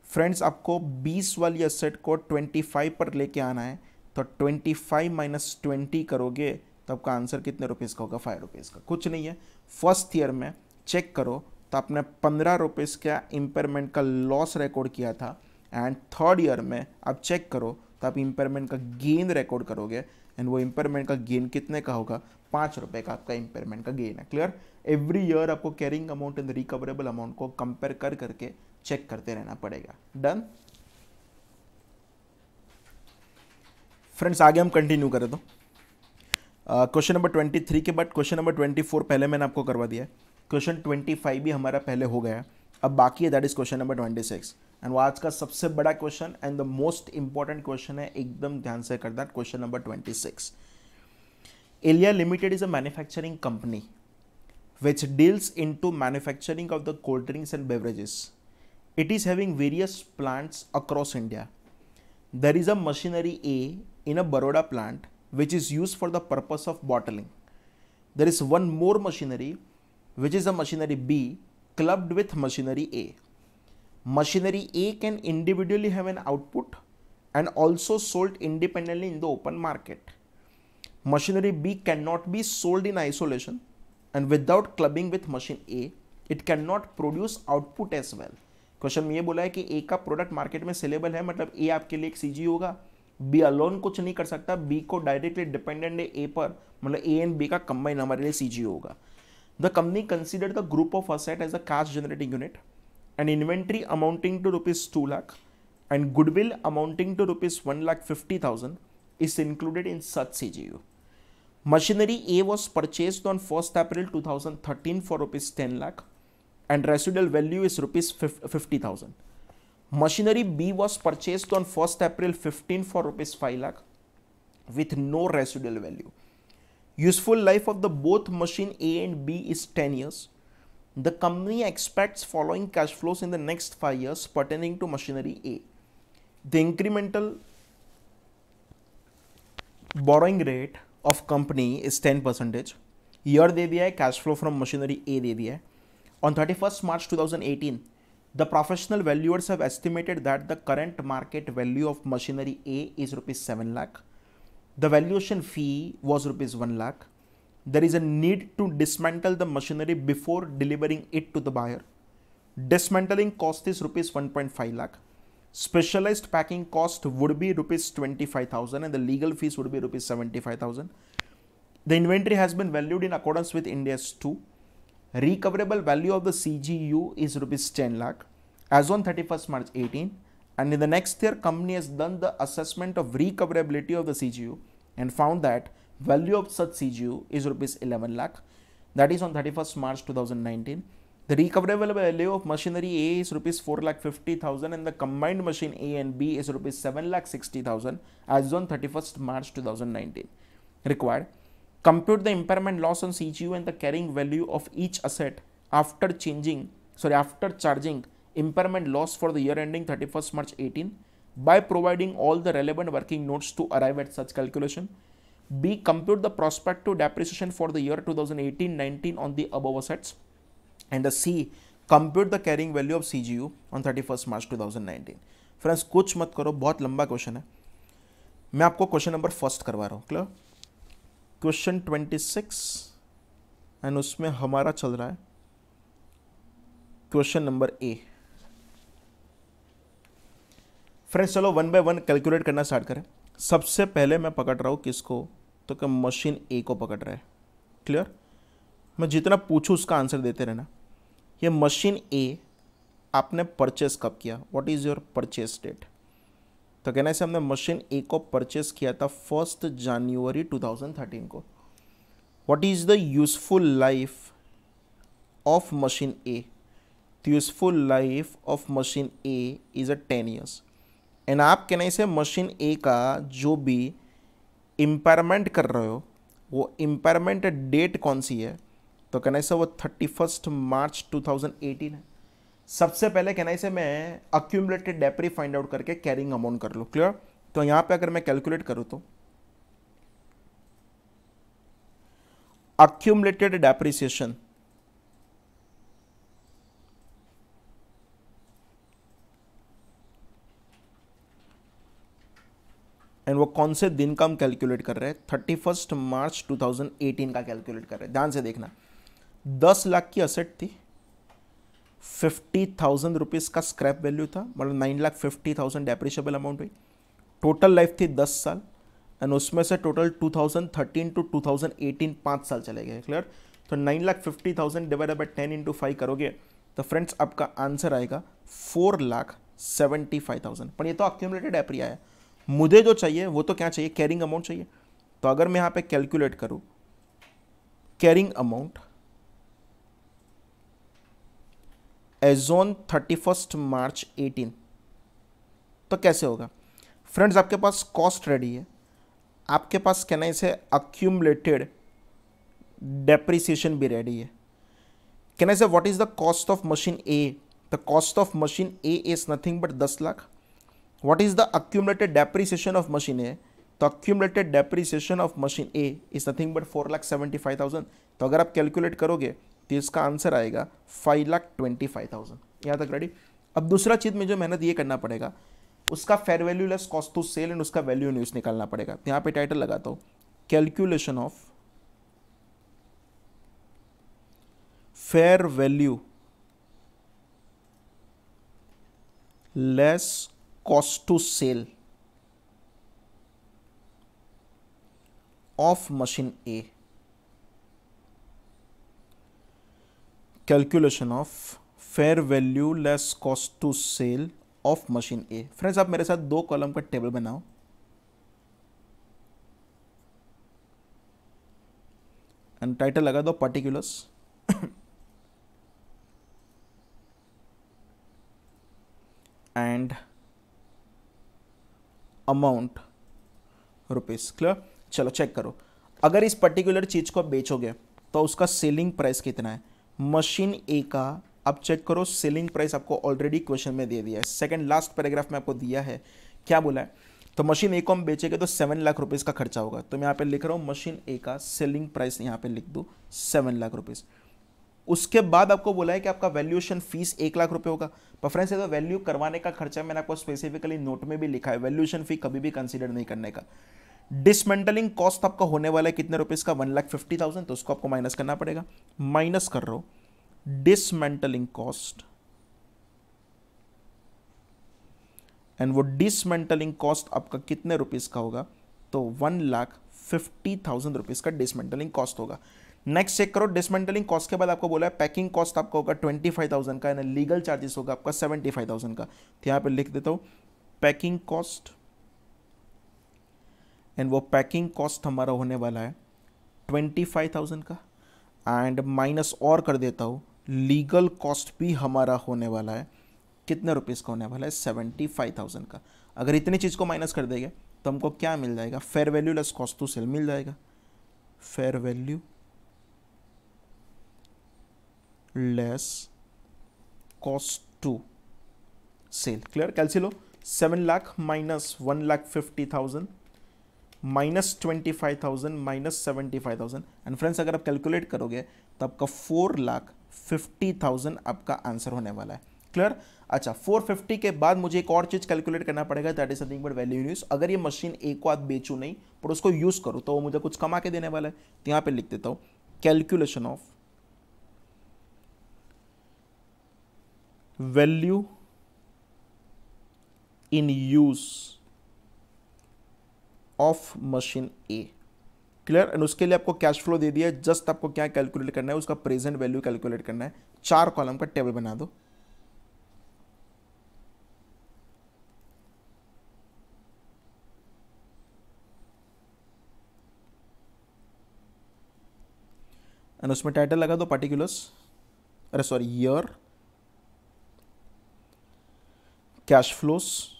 friends आपको 20 वाली असेट को 25 पर लेके आना है, तो 25 माइनस 20 करोगे तो आपका आंसर कितने रुपीज़ का होगा? 5 रुपीज़ का। कुछ नहीं है, फर्स्ट ईयर में चेक करो तो आपने 15 रुपीज़ का इम्पेयरमेंट का लॉस रिकॉर्ड किया था एंड थर्ड ईयर में आप चेक करो तो आप इम्पेयरमेंट का गेन रिकॉर्ड करोगे एंड वो इम्पेयरमेंट का गेन कितने का होगा, 5 रुपये का आपका इम्पेयरमेंट का गेन है। क्लियर? एवरी ईयर आपको carrying amount and recoverable amount को कंपेयर कर करके चेक करते रहना पड़ेगा। डन फ्रेंड्स, आगे हम कंटिन्यू करें तो क्वेश्चन नंबर 23 के बाद क्वेश्चन नंबर 24 पहले मैंने आपको करवा दिया है, क्वेश्चन 25 भी हमारा पहले हो गया, अब बाकी है that is question number 26 and वो आज का सबसे बड़ा question and the most important question है, एकदम ध्यान से कर that. Question number 26, Alia limited is a manufacturing company which deals into manufacturing of the cold drinks and beverages. It is having various plants across India. There is a machinery A in a Baroda plant which is used for the purpose of bottling. There is one more machinery which is a machinery B clubbed with machinery A. Machinery A can individually have an output and also sold independently in the open market. Machinery B cannot be sold in isolation and without clubbing with machine A, it cannot produce output as well. Question में ये बोला है कि A का product market में saleable है, मतलब A आपके लिए एक CG होगा, B अलोन कुछ नहीं कर सकता, B को डायरेक्टली डिपेंडेंट है A पर, मतलब A एंड B का कंबाइन हमारे लिए CG होगा। The company consider the group of asset as a cash generating unit and inventory amounting to ₹2 lakh and goodwill amounting to ₹1,50,000 is included in such CGU. Machinery A was purchased on 1st April 2013 for ₹10 lakh and residual value is ₹50,000. Machinery B was purchased on 1st April 15 for ₹5 lakh with no residual value. Useful life of the both machine A and B is 10 years. The company expects following cash flows in the next 5 years pertaining to machinery A. The incremental borrowing rate of company is 10%। Year दे दिया है, cash flow from machinery A दे दिया है। On 31st March 2018 the professional valuers have estimated that the current market value of machinery A is ₹7 lakh. The valuation fee was ₹1 lakh. There is a need to dismantle the machinery before delivering it to the buyer. Dismantling cost is ₹1.5 lakh. Specialized packing cost would be ₹25,000 and the legal fees would be ₹75,000. The inventory has been valued in accordance with Ind AS 2. Recoverable value of the CGU is ₹10 lakh as on 31st March 18, and in the next year company has done the assessment of recoverability of the CGU and found that value of such CGU is ₹11 lakh, that is on 31st March 2019. The recoverable value of machinery A is ₹4,50,000 and the combined machine A and B is ₹7,60,000 as on 31st March 2019. Required. Compute the impairment loss on CGU and the carrying value of each asset after charging impairment loss for the year ending 31st March 18 by providing all the relevant working notes to arrive at such calculation. B. Compute the prospective depreciation for the year 2018-19 on the above assets. And C. Compute the carrying value of CGU on 31st March 2019. Friends कुछ मत करो, बहुत लंबा question है, मैं आपको question number first करवा रहा हूँ। क्लियर? क्वेश्चन 26 एंड उसमें हमारा चल रहा है क्वेश्चन नंबर A। फ्रेंड्स चलो वन बाय वन कैलकुलेट करना स्टार्ट करें। सबसे पहले मैं पकड़ रहा हूँ किसको, तो क्या मशीन A को पकड़ रहा है। क्लियर? मैं जितना पूछूं उसका आंसर देते रहना। ये मशीन ए आपने परचेस कब किया, what is your purchase date, तो कहना है हमने मशीन ए को परचेस किया था 1 जनवरी 2013 को। What is the useful life of machine A, तो useful life of machine A is 10 years and आप कहना से मशीन ए का जो भी इम्पेयरमेंट कर रहे हो वो इम्पेयरमेंट डेट कौन सी है, तो कहना से वो 31st March 2018 है। सबसे पहले कहना से मैं अक्यूमुलेटेड डेप्री फाइंड आउट करके कैरिंग अमाउंट कर लो। क्लियर? तो यहां पे अगर मैं कैलकुलेट करूं तो अक्यूमुलेटेड डेप्रिसिएशन एंड वो कौन से दिन का हम कैलकुलेट कर रहे हैं, 31st March 2018 का कैलकुलेट कर रहे हैं। ध्यान से देखना, 10 लाख की असेट थी, 50,000 रुपीज़ का स्क्रैप वैल्यू था, मतलब 9,50,000 डेप्रिशिएबल अमाउंट हुई। टोटल लाइफ थी 10 साल, एंड उसमें से टोटल 2013 टू 2018 5 साल चले गए। क्लियर? तो 9,50,000 डिवाइडेड बाई 10 इंटू 5 करोगे तो फ्रेंड्स आपका आंसर आएगा 4,75,000। पर ये तो अक्यूमुलेटेड एप्री आया, मुझे जो चाहिए वो तो क्या चाहिए, कैरिंग अमाउंट चाहिए। तो अगर मैं यहाँ पे कैलकुलेट करूँ कैरिंग अमाउंट एज ऑन 31 मार्च 18, तो कैसे होगा फ्रेंड्स? आपके पास कॉस्ट रेडी है, आपके पास कहना इसे अक्यूमुलेटेड डेप्रिसिएशन भी रेडी है। Can I say what is the cost of machine A? The cost of machine A is nothing but 10 lakh. What is the accumulated depreciation of machine A? तो accumulated depreciation of machine A is nothing but 4,75,000। तो अगर आप calculate करोगे तो इसका answer आएगा 5,25,000। यहाँ तक रेडी? अब दूसरा चीज में जो मेहनत ये करना पड़ेगा, उसका fair value less cost to sell and उसका वैल्यू इन यूज निकालना पड़ेगा। तो यहाँ पे टाइटल लगाता हूँ calculation of fair value less cost to sell of machine A. Calculation of fair value less cost to sell of machine A. Friends आप मेरे साथ 2 कॉलम का टेबल बनाओ एंड टाइटल लगा दो particulars and amount rupees. Clear? चलो check करो, अगर इस पर्टिकुलर चीज को बेचोगे तो उसका सेलिंग प्राइस कितना है मशीन ए का? अब चेक करो, सेलिंग प्राइस आपको ऑलरेडी क्वेश्चन में दे दिया है, सेकंड लास्ट पैराग्राफ में आपको दिया है। क्या बोला है? तो मशीन ए को हम बेचेंगे तो 7 लाख रुपीस का खर्चा होगा। तो मैं यहाँ पे लिख रहा हूँ मशीन ए का सेलिंग प्राइस यहाँ पे लिख दूँ 7 लाख रुपीस। उसके बाद आपको बोला है कि आपका वैल्यूएशन फीस 1 लाख रुपए होगा। पर फ्रेंड्स ये तो वैल्यू करवाने का खर्चा मैंने आपको स्पेसिफिकली नोट में भी लिखा है, वैल्यूएशन फी कभी भी कंसीडर नहीं करने का। डिसमेंटलिंग कॉस्ट आपका होने वाला है कितने रुपीस का? 1,50,000। तो उसको आपको माइनस करना पड़ेगा। माइनस कर रहा हूं डिसमेंटलिंग कॉस्ट, एंड वो डिसमेंटलिंग कॉस्ट आपका कितने रुपीस का होगा? तो 1,50,000 रुपीस का डिसमेंटलिंग कॉस्ट होगा। नेक्स्ट चेक करो, डिसमेंटलिंग कॉस्ट के बाद आपको बोला है पैकिंग कॉस्ट आपका होगा 25,000 का, एंड लीगल चार्जेस होगा आपका 75,000 का। तो यहां पे लिख देता हूं पैकिंग कॉस्ट, एंड वो पैकिंग कॉस्ट हमारा होने वाला है 25,000 का, एंड माइनस और कर देता हूँ लीगल कॉस्ट भी हमारा होने वाला है कितने रुपीस का होने वाला है? 75,000 का। अगर इतनी चीज़ को माइनस कर देंगे तो हमको क्या मिल जाएगा? Fair value less cost to sell मिल जाएगा। Fair value less cost to sell. Clear? कैलसी लो, 7 lakh minus 1,50,000 minus 25,000 minus 75,000, and friends अगर आप कैलकुलेट करोगे तो आपका 4,50,000 आपका आंसर होने वाला है। क्लियर? अच्छा, 450 के बाद मुझे एक और चीज कैलकुलेट करना पड़ेगा, that is something but value use. अगर ये मशीन ए को आज बेचू नहीं पर उसको यूज करूँ तो वो मुझे कुछ कमा के देने वाला है। तो यहां पे लिख देता हूं calculation of value in use of machine A. Clear? And उसके लिए आपको कैश फ्लो दे दिया है, जस्ट आपको क्या कैलकुलेट करना है? उसका प्रेजेंट वैल्यू कैलकुलेट करना है। 4 कॉलम का टेबल बना दो। एंड उसमें टाइटल लगा दो पर्टिकुलर्स, अरे sorry year, cash flows,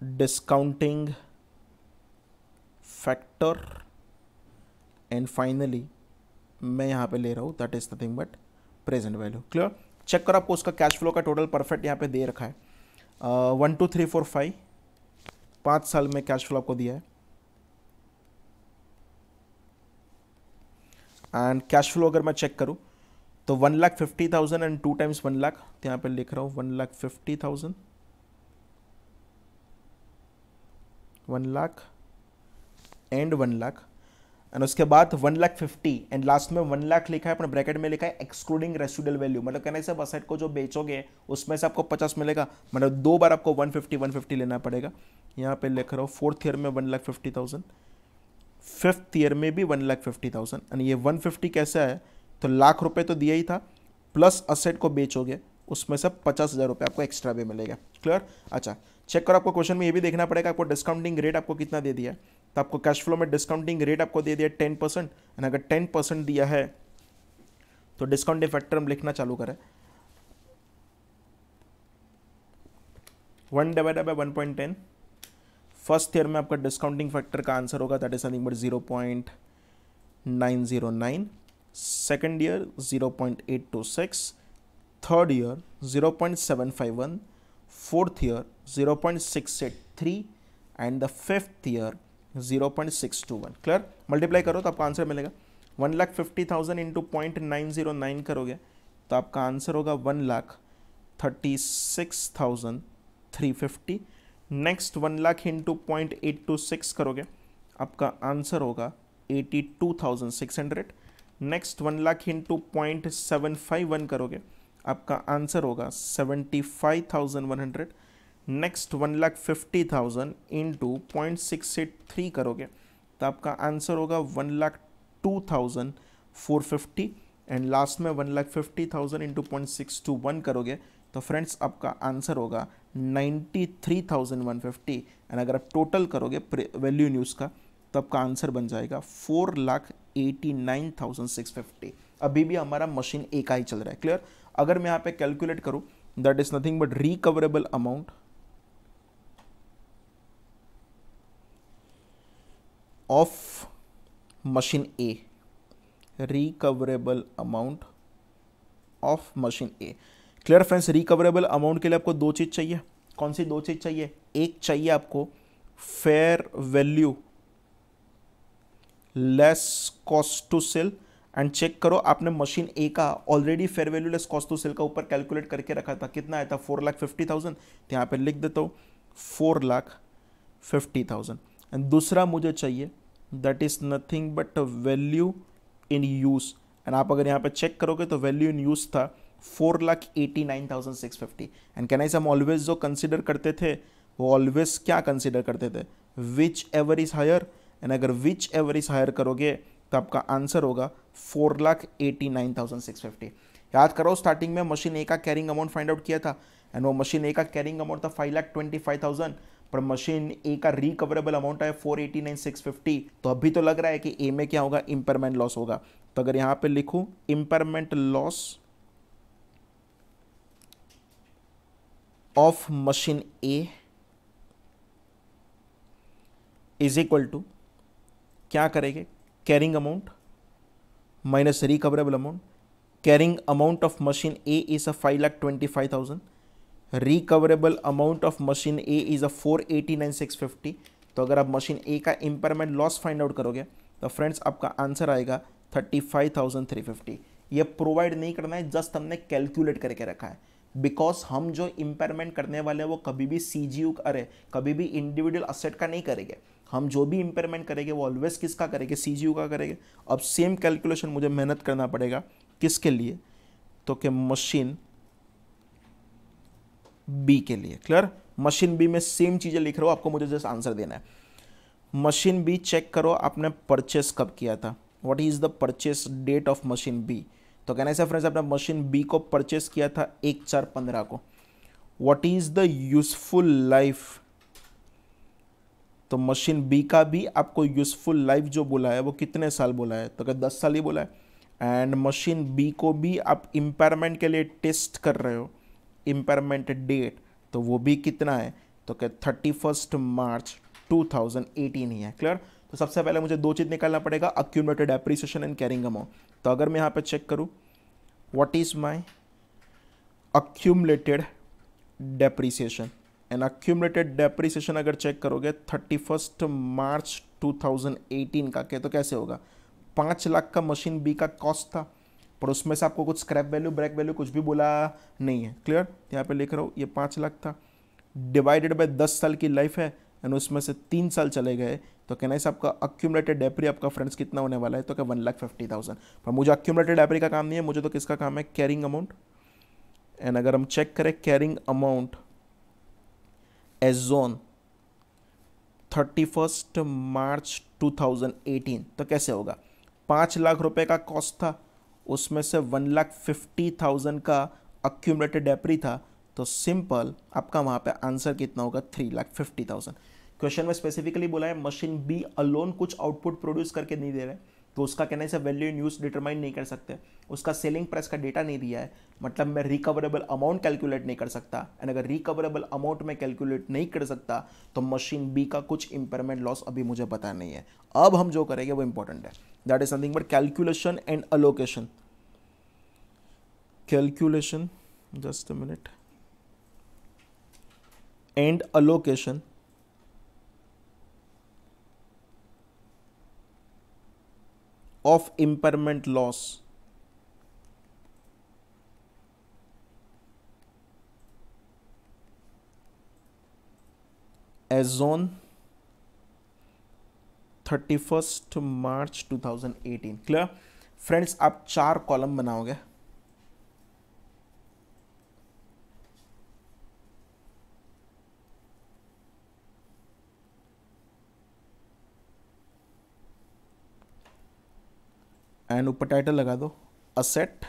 discounting factor, and finally मैं यहां पे ले रहा हूं that is nothing but present value. Clear? Check करो, आपको उसका कैश फ्लो का टोटल परफेक्ट यहां पे दे रखा है। 1 2 3 4 5 5 साल में कैश फ्लो आपको दिया है, एंड कैश फ्लो अगर मैं चेक करूं तो 1,50,000 एंड 2 टाइम्स 1 लाख। तो यहां पे लिख रहा हूं 1,50,000 1 लाख एंड 1 लाख, एंड उसके बाद 1,50,000 एंड लास्ट में 1 लाख लिखा है, अपने ब्रैकेट में लिखा है एक्सक्लूडिंग रेसिडुअल वैल्यू। मतलब कहने से असेट को जो बेचोगे उसमें से आपको 50 मिलेगा, मतलब 2 बार आपको 150 लेना पड़ेगा। यहाँ पे लिख रहा हूँ 4th ईयर में 1,50,000, 5th ईयर में भी 1,50,000। एंड ये 150 कैसा है, तो लाख रुपए तो दिया ही था, प्लस असेट को बेचोगे उसमें से 50,000 रुपये आपको एक्स्ट्रा भी मिलेगा। क्लियर। अच्छा चेक करो, आपको क्वेश्चन में ये भी देखना पड़ेगा आपको डिस्काउंटिंग रेट आपको कितना दे दिया है। तो आपको कैश फ्लो में डिस्काउंटिंग रेट आपको दे दिया 10%। एंड अगर 10% दिया है तो डिस्काउंटिंग फैक्टर हम लिखना चालू करें, 1/1.10। फर्स्ट ईयर में आपका डिस्काउंटिंग फैक्टर का आंसर होगा that is nothing but 0.909, second year 0.826, third year 0.751, fourth year 0.683 and the fifth year 0.621। Clear. Multiply करो तो आपका आंसर मिलेगा 1,50,000 इंटू 0.909 करोगे तो आपका आंसर होगा 1,36,350। नेक्स्ट 1 लाख इंटू 0.826 करोगे आपका आंसर होगा 82,600। नेक्स्ट 1 लाख इंटू 0.751 करोगे आपका आंसर होगा 75,100। नेक्स्ट 1,50,000 इंटू 0.683 करोगे तो आपका आंसर होगा 1,02,450। एंड लास्ट में 1,50,000 इंटू 0.621 करोगे तो फ्रेंड्स आपका आंसर होगा 93,150। एंड अगर आप टोटल करोगे वैल्यू न्यूज़ का तो आपका आंसर बन जाएगा 4,89,650। अभी भी हमारा मशीन ए का ही चल रहा है। क्लियर। अगर मैं यहाँ पे कैलकुलेट करूँ that is nothing but recoverable amount of machine A, recoverable amount of machine A. Clear friends. Recoverable amount के लिए आपको दो चीज़ चाहिए। कौन सी दो चीज़ चाहिए? एक चाहिए आपको fair value less cost to sell. And check करो आपने मशीन ए का already fair value less cost to sell का ऊपर कैलकुलेट करके रखा था, कितना आया था 4,50,000। तो यहाँ पे लिख देता हूँ 4,50,000। एंड दूसरा मुझे चाहिए that is nothing but value in use. And आप अगर यहाँ पे चेक करोगे तो वैल्यू इन यूज था 4,89,650। एंड कैन आई से हम ऑलवेज जो कंसिडर करते थे वो ऑलवेज क्या कंसिडर करते थे? Whichever is higher. And अगर विच एवर इज हायर करोगे तो आपका आंसर होगा 4,89,650। याद करो स्टार्टिंग में मशीन ए का कैरिंग अमाउंट फाइंड आउट किया था एंड वो मशीन ए का कैरिंग अमाउंट था 5,25,000, पर मशीन ए का रिकवरेबल अमाउंट है 4,89,650। तो अभी तो लग रहा है कि ए में क्या होगा? इंपेयरमेंट लॉस होगा। तो अगर यहां पे लिखूं impairment loss of machine A is equal to क्या करेंगे? Carrying amount minus recoverable amount. Carrying amount of machine A is a 5,25,000, recoverable amount of machine A is a 4,89,650। तो अगर आप मशीन ए का इंपेयरमेंट लॉस फाइंड आउट करोगे तो friends आपका answer आएगा 35,350। ये प्रोवाइड नहीं करना है, जस्ट हमने कैलकुलेट करके रखा है। बिकॉज हम जो इंपेयरमेंट करने वाले हैं वो कभी भी सीजीयू कभी भी इंडिविजुअल असेट का नहीं करेंगे। हम जो भी इंपेयरमेंट करेंगे वो ऑलवेज किसका करेंगे? सीजीयू का करेंगे। अब सेम कैलकुलेशन मुझे मेहनत करना पड़ेगा किसके लिए? तो कि मशीन बी के लिए। क्लियर। मशीन बी में सेम चीजें लिख रहा हूं, आपको मुझे जस्ट आंसर देना है। मशीन बी चेक करो आपने परचेस कब किया था, what is the purchase date of machine B. तो कहना ऐसा फ्रेंड्स आपने मशीन बी को परचेस किया था 1/4/15 को। What is the useful life. तो मशीन बी का भी आपको यूजफुल लाइफ जो बोला है वो कितने साल बोला है? तो क्या 10 साल ही बोला है। एंड मशीन बी को भी आप इंपेयरमेंट के लिए टेस्ट कर रहे हो, इंपेयरमेंट डेट तो वो भी कितना है? तो क्या 31 मार्च 2018 ही है। क्लियर। तो सबसे पहले मुझे दो चीज़ निकालना पड़ेगा, accumulated appreciation and carrying amount. तो अगर मैं यहाँ पे चेक करूँ what is my accumulated depreciation and accumulated depreciation अगर चेक करोगे 31 मार्च 2018 का तो कैसे होगा? 5 लाख का मशीन बी का कॉस्ट था, पर उसमें से आपको कुछ स्क्रैप वैल्यू ब्रेक वैल्यू कुछ भी बोला नहीं है। क्लियर। यहाँ पे लिख रहा हूँ ये 5 लाख था, डिवाइडेड बाय 10 साल की लाइफ है एंड उसमें से 3 साल चले गए। तो कहना है आपका अक्यूमुलेटेड डेप्री आपका फ्रेंड्स कितना होने वाला है? तो क्या 1,50,000। पर मुझे अक्यूमुलेटेड डेप्री का काम नहीं है, मुझे तो किसका काम है? Carrying amount. एंड अगर हम चेक करें कैरिंग अमाउंट एज ऑन 31 मार्च 2018, तो कैसे होगा? 5 लाख रुपए का कॉस्ट था, उसमें से 1,50,000 का अक्यूमुलेटेड डेप्री था, तो सिंपल आपका वहाँ पे आंसर कितना होगा? 3,50,000। क्वेश्चन में स्पेसिफिकली बोला है मशीन बी अलोन कुछ आउटपुट प्रोड्यूस करके नहीं दे रहे, तो उसका कहने से वैल्यू इन यूज डिटरमाइन नहीं कर सकते, उसका सेलिंग प्राइस का डेटा नहीं दिया है, मतलब मैं रिकवरेबल अमाउंट कैलकुलेट नहीं कर सकता, एंड अगर रिकवरेबल अमाउंट में कैलकुलेट नहीं कर सकता तो मशीन बी का कुछ इंपेयरमेंट लॉस अभी मुझे पता नहीं है। अब हम जो करेंगे वो इंपॉर्टेंट है, that is something but calculation and allocation. Calculation, just a minute, and allocation of impairment loss as on 31 March 2018। Clear friends? आप 4 कॉलम बनाओगे, एंड ऊपर टाइटल लगा दो असेट,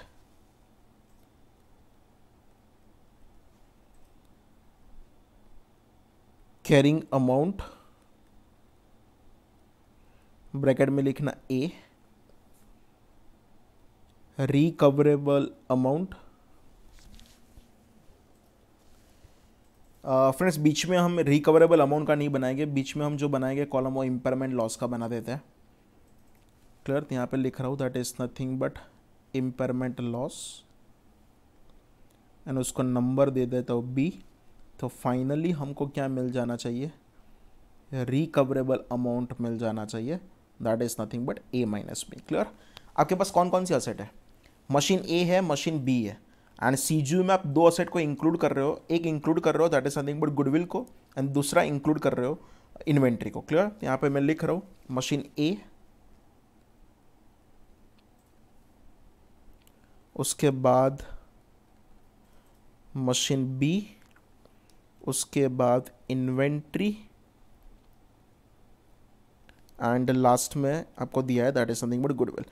कैरिंग अमाउंट, ब्रैकेट में लिखना ए, रिकवरेबल अमाउंट। फ्रेंड्स बीच में हम recoverable amount का नहीं बनाएंगे, बीच में हम जो बनाएंगे कॉलम वो इम्पेयरमेंट लॉस का बना देते हैं। क्लियर? यहाँ पे लिख रहा हूँ that is nothing but impairment loss, and उसको नंबर दे देता हूँ बी। तो फाइनली हमको क्या मिल जाना चाहिए? रिकवरेबल अमाउंट मिल जाना चाहिए, that is nothing but A minus B. Clear? आपके पास कौन कौन सी असेट है? मशीन ए है, मशीन बी है, एंड सीजीयू में आप 2 असेट को इंक्लूड कर रहे हो, एक इंक्लूड कर रहे हो that is nothing but goodwill को, एंड दूसरा इंक्लूड कर रहे हो इन्वेंट्री को। क्लियर? यहाँ पे मैं लिख रहा हूँ मशीन ए, उसके बाद मशीन बी, उसके बाद इन्वेंट्री, एंड लास्ट में आपको दिया है that is something but goodwill.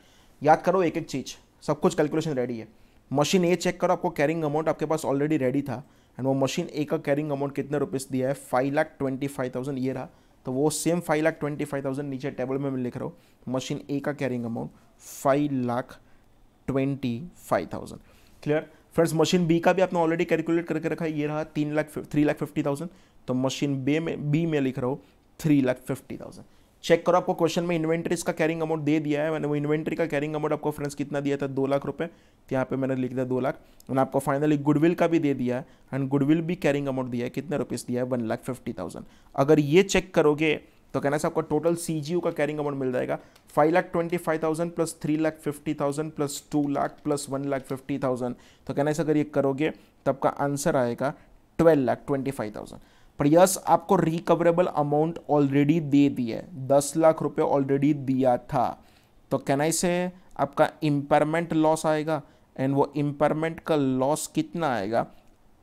याद करो एक एक चीज, सब कुछ कैलकुलेशन रेडी है। मशीन ए चेक करो, आपको कैरिंग अमाउंट आपके पास ऑलरेडी रेडी था, एंड वो मशीन ए का कैरिंग अमाउंट कितने रुपीस दिया है? 5,25,000 ये रहा, तो वो सेम 5,25,000 नीचे टेबल में मैं लिख रहा हूँ, मशीन ए का carrying amount 5,25,000। Clear? Friends machine B का भी आपने ऑलरेडी कैलकुलेट करके रखा है, ये रहा 3,50,000, तो मशीन बी में लिख रहा हूँ 3,50,000। चेक करो, आपको क्वेश्चन में इन्वेंट्रीज का कैरिंग अमाउंट दे दिया है, मैंने वो इन्वेंट्री का कैरिंग अमाउंट आपको फ्रेंड्स कितना दिया था? 2 लाख रुपए, तो यहाँ पे मैंने लिख दिया 2 लाख, और आपको फाइनली गुडविल का भी दे दिया है, एंड गुडविल भी कैरिंग अमाउंट दिया है, कितने रुपीस दिया है? 1,50,000। अगर ये चेक करोगे तो कहना से आपको टोटल सीजीयू का कैरिंग अमाउंट मिल जाएगा 5,25,000 प्लस 3,50,000 प्लस 2 लाख प्लस 1,50,000, तो कहना से अगर ये करोगे तब का आंसर आएगा 12,25,000। पर यस आपको रिकवरेबल अमाउंट ऑलरेडी दे दिया है, 10 लाख रुपए ऑलरेडी दिया था, तो कहना से आपका इम्पेयरमेंट लॉस आएगा, एंड वो इम्पेयरमेंट का लॉस कितना आएगा?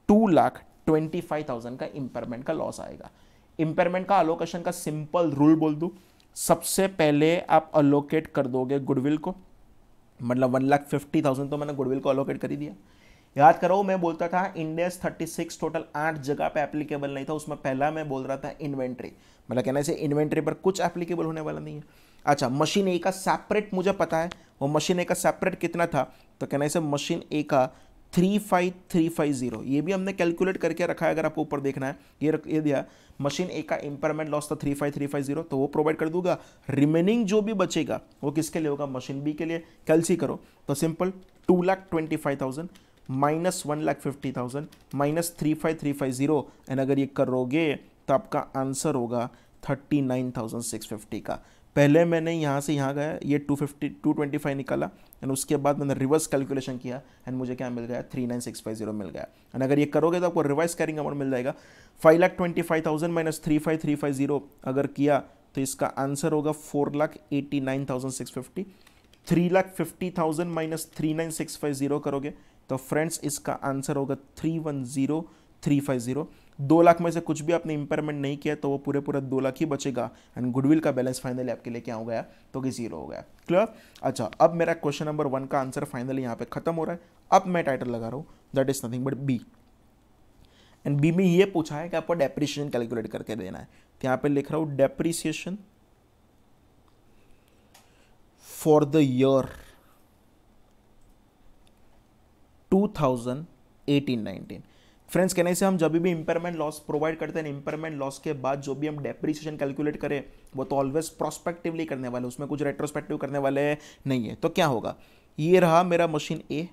2,25,000 का इम्पेयरमेंट का लॉस आएगा। इम्पेयरमेंट का अलोकेशन का सिंपल रूल बोल दूं, सबसे पहले आप अलोकेट कर दोगे गुडविल को, मतलब 1,50,000 तो मैंने गुडविल को अलोकेट कर ही दिया। याद करो मैं बोलता था इंडेस 36 टोटल 8 जगह पे एप्लीकेबल नहीं था, उसमें पहला मैं बोल रहा था इन्वेंट्री, मतलब कहने से इन्वेंट्री पर कुछ एप्लीकेबल होने वाला नहीं है। अच्छा मशीन ए का सेपरेट मुझे पता है, वो मशीन ए का सेपरेट कितना था, तो कहने से मशीन ए का 35,350, ये भी हमने कैलकुलेट करके रखा है, अगर आपको ऊपर देखना है ये दिया मशीन ए का इम्पेयरमेंट लॉस था 35,350, तो वो प्रोवाइड कर दूंगा। रिमेनिंग जो भी बचेगा वो किसके लिए होगा? मशीन बी के लिए। कैलसी करो तो सिंपल 2,25,000 माइनस 1,50,000 माइनस 35,350, एंड अगर ये करोगे तो आपका आंसर होगा 39,650 का। पहले मैंने यहाँ से यहाँ गया, ये 225 निकाला, एंड उसके बाद मैंने रिवर्स कैलकुलेशन किया, एंड मुझे क्या मिल गया? 39,650 मिल गया। एंड अगर ये करोगे तो आपको रिवाइज कैरिंग अमाउंट मिल जाएगा 5,25,000 माइनस 35,350, अगर किया तो इसका आंसर होगा 4,89,650। 3,50,000 माइनस 39,650 करोगे तो फ्रेंड्स इसका आंसर होगा 3,10,350। 2 लाख में से कुछ भी आपने इंपेयरमेंट नहीं किया तो वो पूरे पूरा 2 लाख ही बचेगा एंड गुडविल का बैलेंस फाइनली आपके लिए क्या हो गया, तो कि 0 हो गया। क्लियर। अच्छा, अब मेरा क्वेश्चन नंबर 1 का आंसर फाइनली यहाँ पे खत्म हो रहा है। अब मैं टाइटल लगा रहा हूँ that is nothing but B, and B में ये पूछा है कि आपको डेप्रिसिएशन कैलकुलेट करके देना है, तो यहाँ पे लिख रहा हूँ depreciation for the year 2018-19। Friends, कहने से हम जब भी इंपेयरमेंट लॉस प्रोवाइड करते हैं, इंपेयरमेंट लॉस के बाद जो भी हम डेप्रिसिएशन कैलकुलेट करें वो तो ऑलवेज प्रोस्पेक्टिवली करने वाले, उसमें कुछ रेट्रोस्पेक्टिव करने वाले नहीं है। तो क्या होगा, ये रहा मेरा मशीन ए,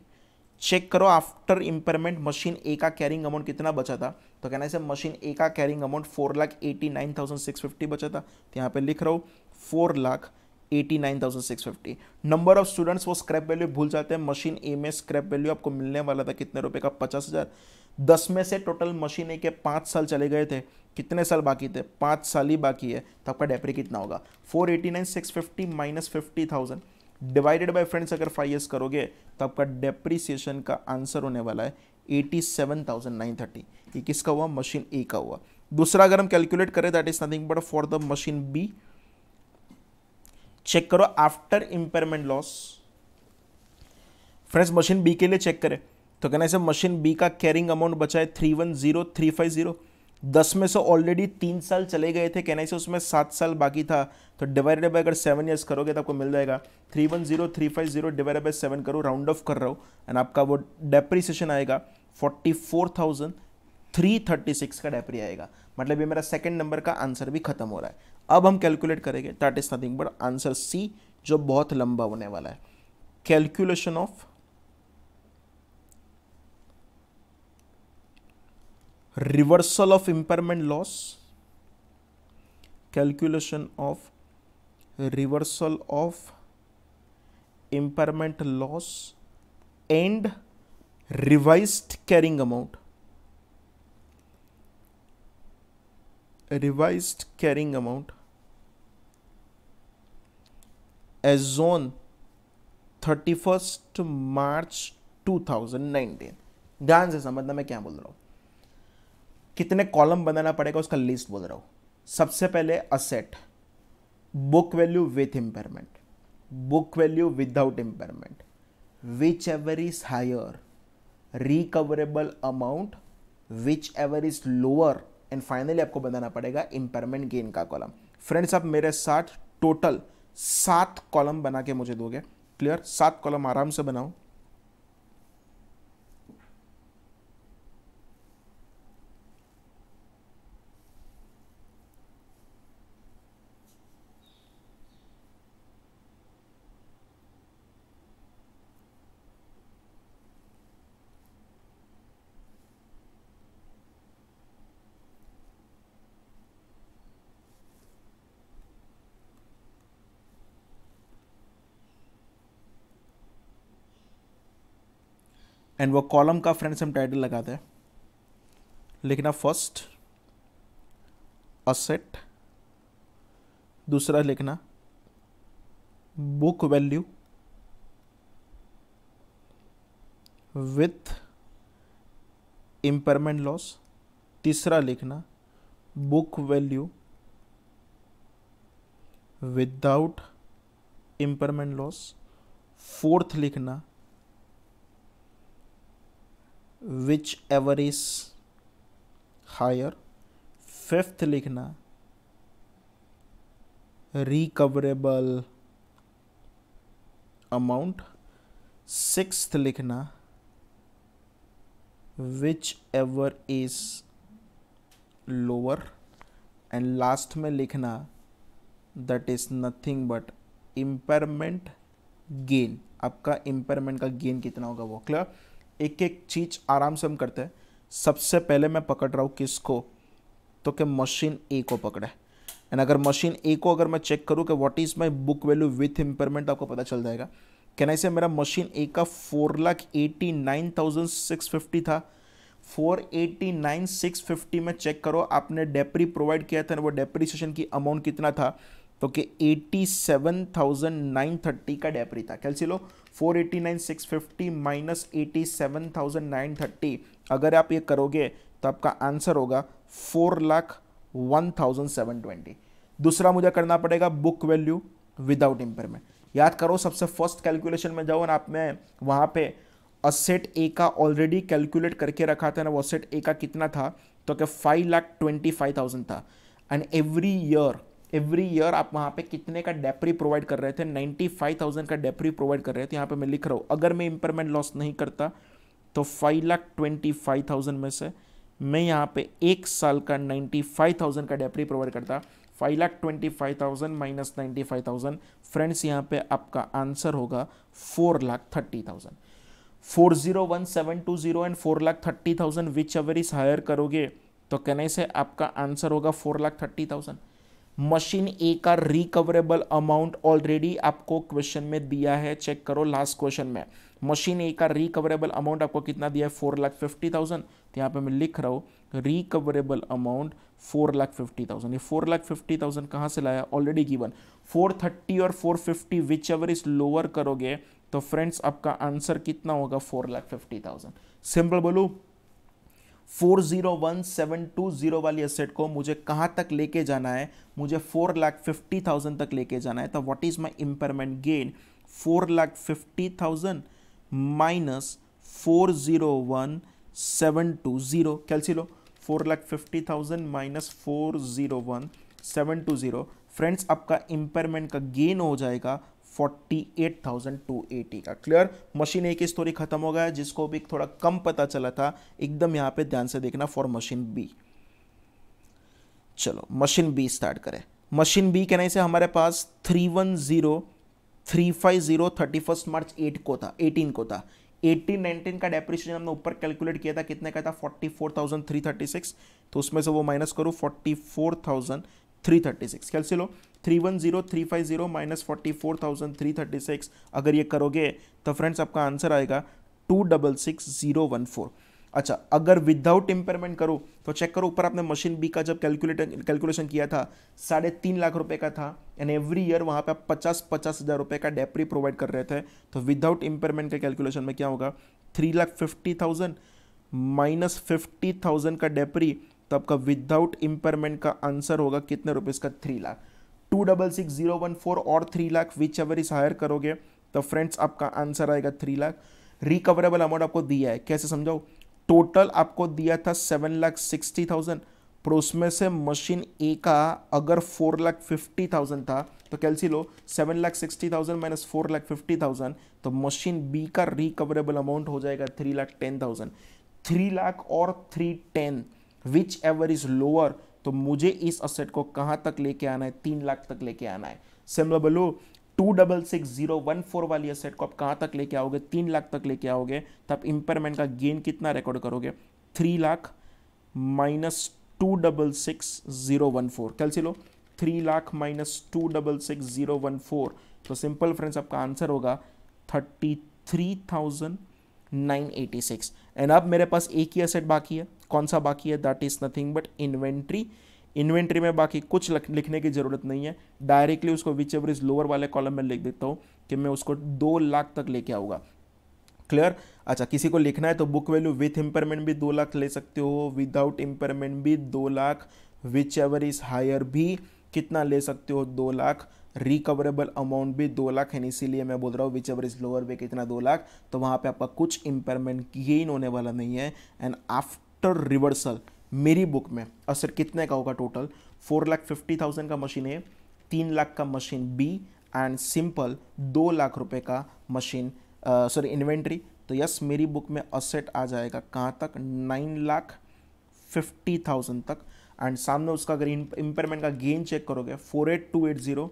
चेक करो आफ्टर इंपेयरमेंट मशीन ए का कैरिंग अमाउंट कितना बचा था, तो कहने से मशीन ए का कैरिंग अमाउंट 4,89,650 बचा था, तो यहाँ पे लिख रहा हूँ 4,89,650। नंबर ऑफ स्टूडेंट्स वो स्क्रैप वैल्यू भूल जाते हैं, मशीन ए में स्क्रैप वैल्यू आपको मिलने वाला था कितने रुपए का, 50,000। 10 में से टोटल मशीन ए के 5 साल चले गए थे, कितने साल बाकी थे, 5 साल ही बाकी है, तो आपका डेप्री कितना होगा, 489,650 माइनस 50,000 डिवाइडेड बाय फ्रेंड्स अगर 5 ईयर्स करोगे तो आपका डेप्रीसिएशन का आंसर होने वाला है 87,930। ये किसका हुआ, मशीन ए का हुआ। दूसरा अगर हम कैलकुलेट करें that is nothing but for the machine B, check करो after impairment loss. Friends, machine B के लिए चेक करें तो कहना है मशीन बी का कैरिंग अमाउंट बचा है 310,350। 10 में से ऑलरेडी 3 साल चले गए थे, कहना से उसमें 7 साल बाकी था, तो डिवाइडेड बाय अगर 7 ईयर्स करोगे तो आपको मिल जाएगा 310,350 डिवाइडेड बाय 7 करो, राउंड ऑफ कर रहा हूँ, एंड आपका वो डेप्रीसिएशन आएगा 44,336 का डेप्री आएगा। मतलब ये मेरा सेकंड नंबर का आंसर भी खत्म हो रहा है। अब हम कैलकुलेट करेंगे that is nothing but answer C, जो बहुत लंबा होने वाला है। Calculation of reversal of impairment loss, calculation of reversal of impairment loss and revised carrying amount, revised carrying amount as on 31st March 2019। ध्यान से समझना मैं क्या बोल रहा हूं, कितने कॉलम बनाना पड़ेगा उसका लिस्ट बोल रहा हूं। सबसे पहले asset, book value with impairment, book value without impairment, whichever is higher, recoverable amount whichever is lower, and finally आपको बनाना पड़ेगा इंपेयरमेंट गेन का कॉलम। फ्रेंड्स, आप मेरे साथ टोटल 7 कॉलम बना के मुझे दोगे। क्लियर, 7 कॉलम आराम से बनाओ। एंड वो कॉलम का फ्रेंड्स हम टाइटल लगाते हैं, लिखना फर्स्ट असेट, दूसरा लिखना book value with impairment loss, तीसरा लिखना book value without impairment loss, fourth लिखना whichever is higher, fifth लिखना रिकवरेबल अमाउंट, सिक्स्थ लिखना whichever is lower, and last में लिखना that is nothing but impairment gain. आपका impairment का gain कितना होगा वो। क्लियर, एक एक चीज आराम से हम करते हैं। सबसे पहले मैं पकड़ रहा हूँ किसको, तो कि मशीन ए को पकड़ा है, एंड अगर मशीन ए को अगर मैं चेक करूँ कि what is my book value with impairment, आपको पता चल जाएगा। कहना इसे मेरा मशीन ए का 4,89,650 था। 4,89,650 में चेक करो आपने डेप्री प्रोवाइड किया था, वो डेप्रीसिएशन की अमाउंट कितना था, तो कि 87,930 का डेप्री था। कैलसी लो, 4,89,650 माइनस 87,930, अगर आप ये करोगे तो आपका आंसर होगा 4,01,720। दूसरा मुझे करना पड़ेगा बुक वैल्यू विदाउट इम्पेयरमेंट। याद करो, सबसे फर्स्ट कैलकुलेशन में जाओ और आप में वहाँ पे असेट ए का ऑलरेडी कैलकुलेट करके रखा था ना, वो असेट ए का कितना था, तो क्या 5,25,000 था। एंड एवरी ईयर आप वहाँ पे कितने का डेप्री प्रोवाइड कर रहे थे, 95,000 का डेप्री प्रोवाइड कर रहे थे। यहाँ पे मैं लिख रहा हूँ, अगर मैं इम्पेयरमेंट लॉस नहीं करता तो 5,25,000 में से मैं यहाँ पे एक साल का 95,000 का डेप्री प्रोवाइड करता। 5,25,000 माइनस 95,000, फ्रेंड्स यहाँ पे आपका आंसर होगा 4,30,000। 4,01,720 and 4,30,000 whichever is higher करोगे तो कहने से आपका आंसर होगा 4,30,000। मशीन ए का रिकवरेबल अमाउंट ऑलरेडी आपको क्वेश्चन में दिया है, चेक करो लास्ट क्वेश्चन में। मशीन ए का रिकवरेबल अमाउंट आपको कितना दिया है, 4,50,000। तो यहाँ पे मैं लिख रहा हूँ रिकवरेबल अमाउंट 4,50,000। ये 4,50,000 कहाँ से लाया, ऑलरेडी गिवन। 430 और 450 विच एवर इज लोअर करोगे तो फ्रेंड्स आपका आंसर कितना होगा, 4,50,000। सिंपल बोलूं, 4,01,720 वाली एसेट को मुझे कहां तक लेके जाना है, मुझे 4,50,000 तक लेके जाना है। तो what is my impairment gain, 4,50,000 minus 4,01,720। Calci लो, 4,50,000 माइनस 4,01,720। फ्रेंड्स आपका इम्पेयरमेंट का गेन हो जाएगा 48,280 का। क्लियर। मशीन ए की स्टोरी खत्म हो गया, जिसको भी थोड़ा कम पता चला था एकदम यहां पे ध्यान से देखना फॉर मशीन बी। चलो मशीन बी स्टार्ट करें। मशीन बी कहने से हमारे पास 310,350 31 मार्च 18 को था। 18-19 का डेप्रिसिएशन हमने ऊपर कैलकुलेट किया था, कितने का था, 44,336। तो उसमें से वो माइनस करो 44,336। कैसे लो, 310,350 माइनस 44,336 अगर ये करोगे तो फ्रेंड्स आपका आंसर आएगा 266,014। अच्छा, अगर विदाउट इम्पेयरमेंट करो तो चेक करो, ऊपर आपने मशीन बी का जब कैलकुलेशन किया था 3.5 लाख रुपए का था, एंड एवरी ईयर वहां पे आप 50 हजार रुपए का डेप्री प्रोवाइड कर रहे थे। तो विदाउट इम्पेयरमेंट के कैलकुलेशन में क्या होगा, 3,50,000 माइनस 50,000 का डेप्री, तो आपका विदाउट इम्पेयरमेंट का आंसर होगा कितने रुपीज का, 3 लाख। 266,014 और 3 lakh whichever is higher करोगे तो फ्रेंड्स आपका आंसर आएगा 3 लाख। रिकवरेबल अमाउंट आपको दिया है, कैसे समझाओ, टोटल आपको दिया था 7,60,000, पर उसमें से मशीन ए का अगर 4,50,000 था तो कैलसी लो, 7,60,000 माइनस 4,50,000, तो मशीन बी का रिकवरेबल अमाउंट हो जाएगा 3,10,000। 3 लाख और 310 विच एवर इज लोअर, तो मुझे इस असेट को कहां तक लेके आना है, 3 लाख तक लेके आना है। सिमिलर बोलो, 266,014 वाली एसेट को आप कहां तक लेके आओगे, 3 लाख तक लेके आओगे, तब इम्पेयरमेंट का गेन कितना रिकॉर्ड करोगे, 3 लाख माइनस 266,014। कैलसी लो, 3 लाख माइनस 266,014, तो सिंपल फ्रेंड्स आपका आंसर होगा 33,986। एंड अब मेरे पास एक ही एसेट बाकी है, कौन सा बाकी है, that is nothing but inventory. Inventory में बाकी कुछ लिखने की जरूरत नहीं है, डायरेक्टली उसको विच एवर इज लोअर वाले कॉलम में लिख देता हूं कि मैं उसको 2 लाख तक लेके आऊंगा। क्लियर। अच्छा, किसी को लिखना है तो बुक वैल्यू विथ इम्पेयरमेंट भी 2 लाख ले सकते हो, विदाउट इम्पेयरमेंट भी 2 lakh, whichever is higher भी कितना ले सकते हो, 2 लाख, रिकवरेबल अमाउंट भी 2 लाख है, इसीलिए मैं बोल रहा हूँ विच एवर इज लोअर भी कितना, 2 लाख। तो वहां पे आपका कुछ इम्पेयरमेंट गेन होने वाला नहीं है। एंड आफ्टर रिवर्सल मेरी बुक में असर कितने का होगा, टोटल 4,50,000 का मशीन ए, 3 लाख का machine B, and simple 2 lakh रुपए का मशीन सॉरी इन्वेंट्री। तो यस, मेरी बुक में असेट आ जाएगा कहाँ तक, 9,50,000 तक। एंड सामने उसका अगर इम्पेयरमेंट का गेन चेक करोगे 48,280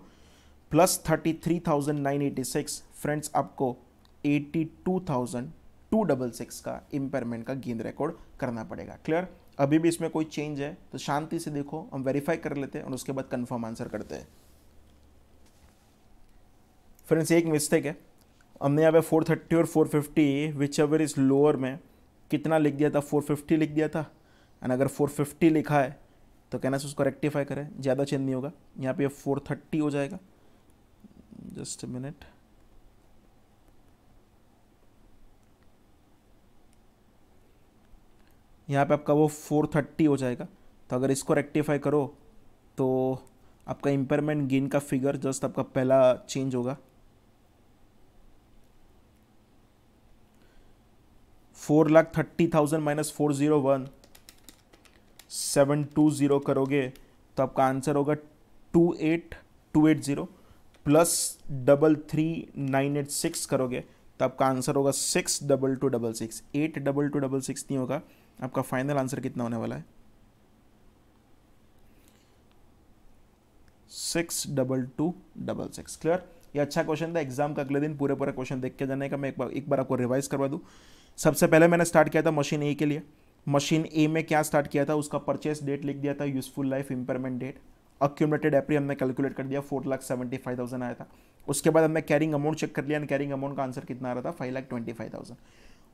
प्लस 33,986, फ्रेंड्स आपको 82,266 का इम्पेयरमेंट का गेन रिकॉर्ड करना पड़ेगा। क्लियर। अभी भी इसमें कोई चेंज है तो शांति से देखो, हम वेरीफाई कर लेते हैं और उसके बाद कंफर्म आंसर करते हैं। फ्रेंड्स एक मिस्टेक है, हमने यहाँ पे 430 और 450 विच एवर इज लोअर में कितना लिख दिया था, 450 लिख दिया था। एंड अगर 450 लिखा है तो कहना से उसको रेक्टिफाई करें, ज़्यादा चेंज नहीं होगा, यहाँ पे 430 हो जाएगा। जस्ट अ मिनट, यहाँ पे आपका वो 430 हो जाएगा। तो अगर इसको रेक्टिफाई करो तो आपका इम्पेयरमेंट गेन का फिगर जस्ट आपका पहला चेंज होगा, 4,30,000 माइनस 401,720 करोगे तो आपका आंसर होगा 28,280 प्लस 33,986 करोगे तो आपका आंसर होगा 6,2266। 8,2266 नहीं होगा, आपका फाइनल आंसर कितना होने वाला है 6,2266। क्लियर? ये अच्छा क्वेश्चन था, एग्जाम का अगले दिन पूरे पूरे क्वेश्चन देख के जाने का। मैं एक बार आपको रिवाइज करवा दूं। सबसे पहले मैंने स्टार्ट किया था मशीन ए के लिए। मशीन ए में क्या स्टार्ट किया था, उसका परचेस डेट लिख दिया था, useful life, impairment date, accumulated एप्री हमने कैलकुलेट कर दिया, 4,75,000 आया था। उसके बाद हमने कैरिंग अमाउंट चेक कर लिया, कैरिंग अमाउंट का आंसर कितना आ रहा था 5,25,000।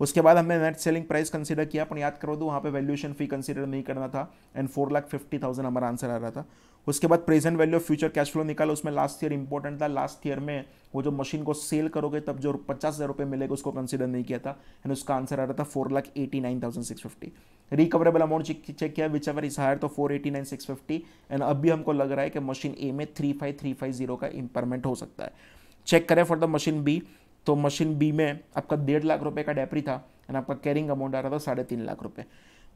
उसके बाद हमने नेट सेलिंग प्राइस कंसीडर किया, पर याद करो दो वहाँ पे वैल्यूएशन फी कंसीडर नहीं करना था, एंड 4,50,000 हमारा आंसर आ रहा था। उसके बाद present value of future cash flow निकाला, उसमें लास्ट ईयर इंपॉर्टेंट था। लास्ट ईयर में वो जो मशीन को सेल करोगे तब जो 50,000 रुपये मिलेगा उसको कंसीडर नहीं किया था, एंड उसका आंसर आ रहा था 4,89,650। रिकवरेबल अमाउंट चेक किया, विच एवर इज हायर, तो 4,89,650, एंड अभी हमको लग रहा है कि मशीन ए में 35,350 का इंपेयरमेंट हो सकता है। चेक करें फॉर द मशीन बी, तो मशीन बी में आपका 1.5 लाख रुपए का डेप्री था, एंड आपका कैरिंग अमाउंट आ रहा था 3.5 लाख रुपए।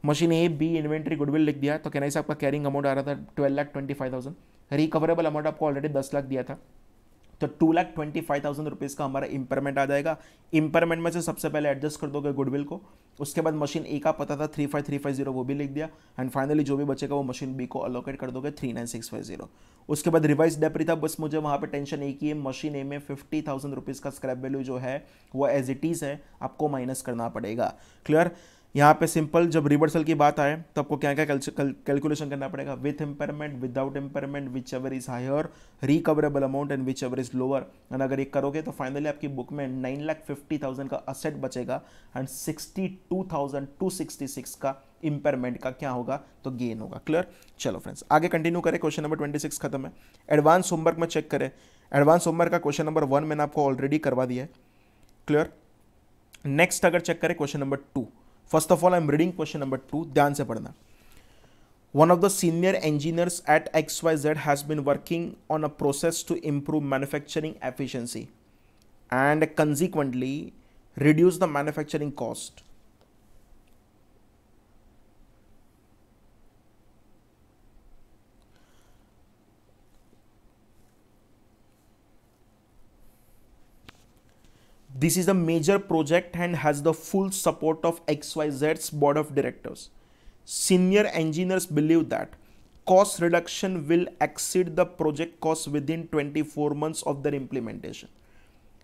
Machine A B inventory goodwill लिख दिया, तो कहना से आपका कैरिंग अमाउंट आ रहा था 12,25,000। रिकवरेबल अमाउंट आपको ऑलरेडी 10 लाख दिया था, तो 2,25,000 रुपीज़ का हमारा इंपेयरमेंट आ जाएगा। इंपेयरमेंट में से सबसे पहले एडजस्ट कर दोगे गुडविल को, उसके बाद मशीन ए का पता था 35,350 वो भी लिख दिया, एंड फाइनली जो भी बचेगा वो मशीन बी को अलोकेट कर दोगे 39,650। उसके बाद रिवाइज डेप्री था, बस मुझे वहाँ पे टेंशन एक ही है, मशीन ए में 50,000 रुपीज़ का स्क्रैप वैल्यू जो है वो एज इट इज़ है, आपको माइनस करना पड़ेगा। क्लियर? यहाँ पे सिंपल जब रिवर्सल की बात आए तो आपको क्या क्या कैलकुलेशन करना पड़ेगा, with impairment, without impairment, whichever is higher, recoverable amount and whichever is lower. And अगर ये करोगे तो फाइनली आपकी बुक में 9,50,000 का असेट बचेगा, एंड 62,266 का इम्पेयरमेंट का क्या होगा, तो गेन होगा। क्लियर? चलो फ्रेंड्स आगे कंटिन्यू करें, क्वेश्चन नंबर 26 खत्म है। एडवांस होमवर्क में चेक करें, एडवांस होमवर्क का क्वेश्चन नंबर 1 मैंने आपको ऑलरेडी करवा दिया है। क्लियर? नेक्स्ट अगर चेक करें question number 2, first of all I am reading question number 2, ध्यान से पढ़ना। One of the senior engineers at XYZ has been working on a process to improve manufacturing efficiency and consequently reduce the manufacturing cost. This is a major project and has the full support of XYZ's board of directors. Senior engineers believe that cost reduction will exceed the project cost within 24 months of their implementation.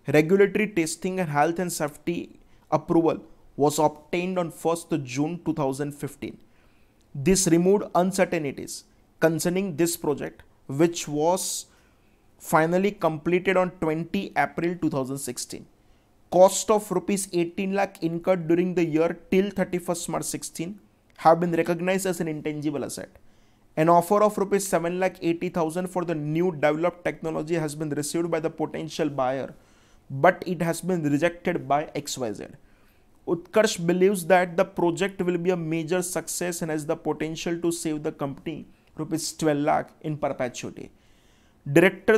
Regulatory testing and health and safety approval was obtained on 1st June 2015. This removed uncertainties concerning this project, which was finally completed on 20 April 2016. Cost of rupees 18 lakh incurred during the year till 31st March 16 have been recognized as an intangible asset. An offer of rupees 7,80,000 for the new developed technology has been received by the potential buyer, but it has been rejected by XYZ. Utkarsh believes that the project will be a major success and has the potential to save the company rupees 12 lakh in perpetuity. Director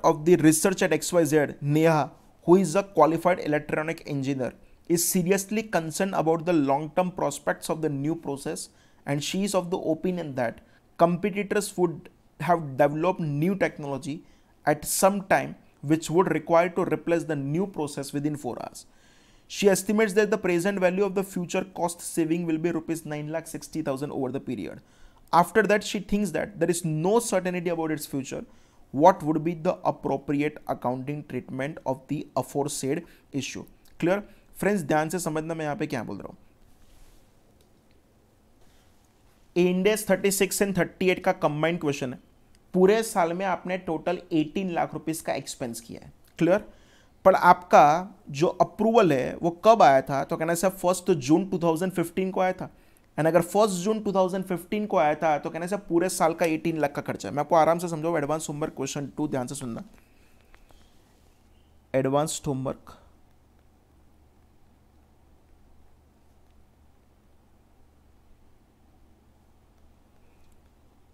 of the research at XYZ, Neha, who is a qualified electronic engineer, is seriously concerned about the long-term prospects of the new process, and she is of the opinion that competitors would have developed new technology at some time which would require to replace the new process within 4 hours. She estimates that the present value of the future cost saving will be rupees 9,60,000 over the period. After that, she thinks that there is no certainty about its future. What would be the appropriate accounting treatment of the aforesaid issue? Clear? Friends ध्यान से समझना मैं यहां पे क्या बोल रहा हूं। इंडेस 36 एंड 38 का कंबाइंड क्वेश्चन है। पूरे साल में आपने टोटल 18 लाख रुपीस का एक्सपेंस किया है। क्लियर? पर आपका जो अप्रूवल है वो कब आया था, तो कहना से 1 जून 2015 को आया था। एंड अगर 1 जून 2015 को आया था तो कहने से पूरे साल का 18 लाख का खर्चा है। मैं आपको आराम से समझाऊं, एडवांस होमवर्क क्वेश्चन 2 ध्यान से सुनना। एडवांस्ड होमवर्क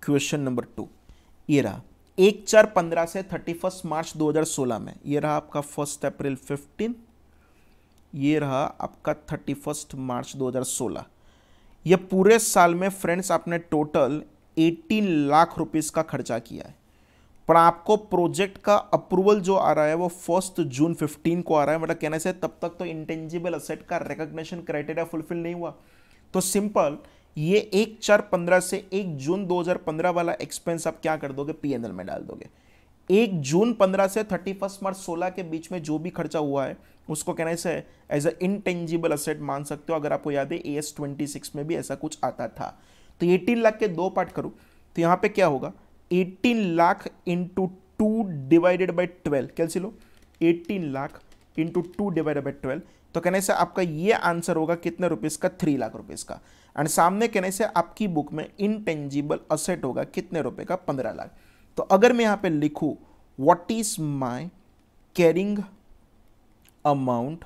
क्वेश्चन नंबर 2 ये रहा 1/4/15 से 31 मार्च 2016 में, ये रहा आपका 1 अप्रैल 15, ये रहा आपका 31 मार्च 2016। ये पूरे साल में फ्रेंड्स आपने टोटल 18 लाख रुपीस का खर्चा किया है, पर आपको प्रोजेक्ट का अप्रूवल जो आ रहा है वो 1 जून 15 को आ रहा है। मतलब कहने से तब तक तो इंटेंजिबल असेट का रिकॉग्निशन क्राइटेरिया फुलफिल नहीं हुआ। तो सिंपल ये 1/4/15 से 1 जून 2015 वाला एक्सपेंस आप क्या कर दोगे, पीएनएल में डाल दोगे। 1 जून 15 से 31 मार्च 16 के बीच में जो भी खर्चा हुआ है उसको कहने से एज अ इंटेंजिबल असेट मान सकते हो। अगर आपको याद है AS 26 में भी ऐसा कुछ आता था। तो 18 लाख के 2 पार्ट करूं तो यहां पे क्या होगा, 18 लाख इंटू 2 डिवाइडेड बाई 12, कैसे लो 18 लाख इंटू 2 डिवाइडेड बाई 12, तो कहने से आपका ये आंसर होगा कितने रुपीस का, 3 लाख रुपीस का। एंड सामने कहने से आपकी बुक में इंटेंजिबल असेट होगा कितने रुपए का, 15 लाख। तो अगर मैं यहां पे लिखूं what is my carrying amount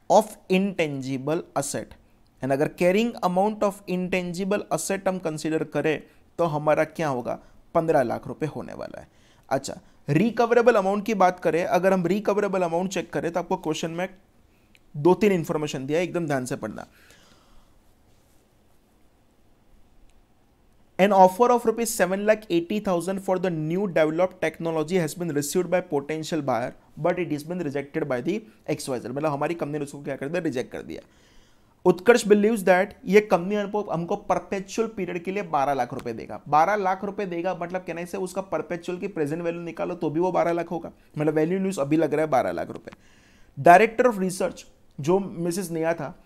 of intangible asset, and अगर carrying amount of intangible asset हम कंसीडर करें तो हमारा क्या होगा, 15 लाख रुपए होने वाला है। अच्छा, रिकवरेबल अमाउंट की बात करें, अगर हम रिकवरेबल अमाउंट चेक करें तो आपको क्वेश्चन में 2-3 इंफॉर्मेशन दिया है, एकदम ध्यान से पढ़ना। An offer of rupees 7,80,000 for the new developed technology has been received by potential buyer, but it has been rejected by the XYZ। मतलब हमारी कंपनी ने उसको क्या कर दिया, रिजेक्ट कर दिया। उत्कर्ष बिलीव्स दैट ये कंपनी हमको परपेचुअल पीरियड के लिए 12 लाख रुपए देगा। 12 लाख रुपए देगा मतलब कहने से उसका परपेचुअल की प्रेजेंट वैल्यू निकालो तो भी वो 12 लाख होगा। मतलब वैल्यू न्यूज अभी लग रहा है 12 लाख रुपए। डायरेक्टर ऑफ रिसर्च जो मिसेस नेहा था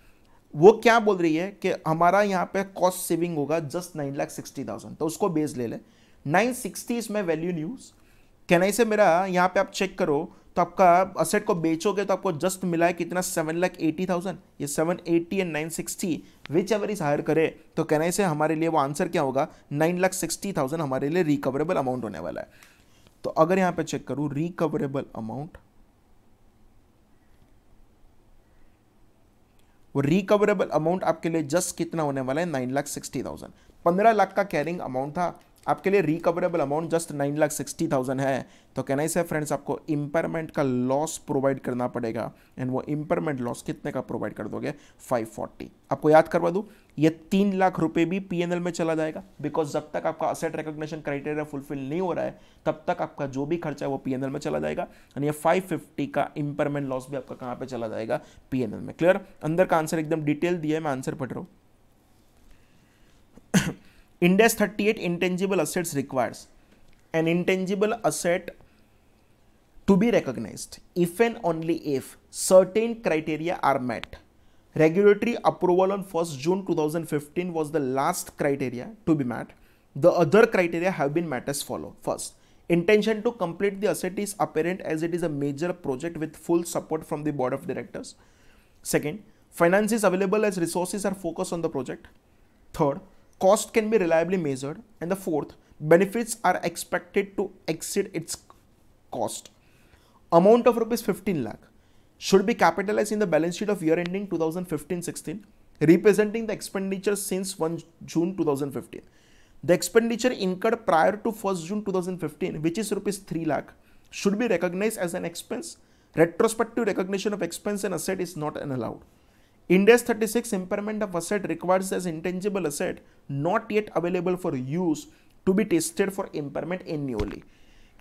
वो क्या बोल रही है कि हमारा यहाँ पे कॉस्ट सेविंग होगा जस्ट 9,60,000, तो उसको बेस ले ले 960 इसमें वैल्यू न्यूज। कहने से मेरा यहाँ पे आप चेक करो तो आपका असेट को बेचोगे तो आपको जस्ट मिला है कितना, 7,80,000। ये 780 and 960 whichever is higher करे तो कहने से हमारे लिए वो आंसर क्या होगा, 9,60,000 हमारे लिए रिकवरेबल अमाउंट होने वाला है। तो अगर यहाँ पे चेक करूँ रिकवरेबल अमाउंट, वो रिकवरेबल अमाउंट आपके लिए जस्ट कितना होने वाला है, 9,60,000। 15 लाख का कैरिंग अमाउंट था, आपके लिए रिकवरेबल अमाउंट जस्ट 9,60,000 है। तो कहना से फ्रेंड्स आपको इंपेयरमेंट का लॉस प्रोवाइड करना पड़ेगा, एंड वो इंपेयरमेंट लॉस कितने का प्रोवाइड कर दोगे, 540। आपको याद करवा दूं ये 3 लाख रुपए भी पीएनएल में चला जाएगा, बिकॉज जब तक आपका असेट रिकॉग्निशन क्राइटेरिया फुलफिल नहीं हो रहा है तब तक आपका जो भी खर्चा है वो पीएनएल में चला जाएगा। एंड ये 550 का इंपेयरमेंट लॉस भी आपका कहां पे चला जाएगा, पीएनएल में। क्लियर? अंदर का आंसर एकदम डिटेल दिया है, मैं आंसर पढ़ रहा हूं। Ind AS 38 intangible assets requires an intangible asset to be recognized if and only if certain criteria are met. Regulatory approval on 1st June 2015 was the last criteria to be met. The other criteria have been met as follow. First, intention to complete the asset is apparent as it is a major project with full support from the board of directors. Second, finance is available as resources are focused on the project. Third, cost can be reliably measured. And the fourth, benefits are expected to exceed its cost. Amount of rupees 15 lakh should be capitalized in the balance sheet of year ending 2015-16, representing the expenditure since 1 June 2015. The expenditure incurred prior to 1st June 2015, which is rupees 3 lakh, should be recognized as an expense. Retrospective recognition of expense and asset is not allowed. Ind AS 36 impairment of asset requires as intangible asset not yet available for use to be tested for impairment annually.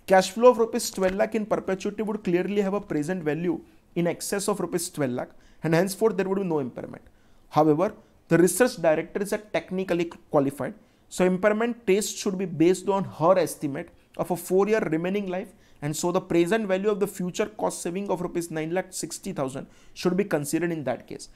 Cash flow of rupees 12 lakh in perpetuity would clearly have a present value in excess of rupees 12 lakh, and henceforth there would be no impairment. However, the research director is technically qualified, so impairment test should be based on her estimate of a 4-year remaining life, and so the present value of the future cost saving of rupees 9,60,000 should be considered in that case.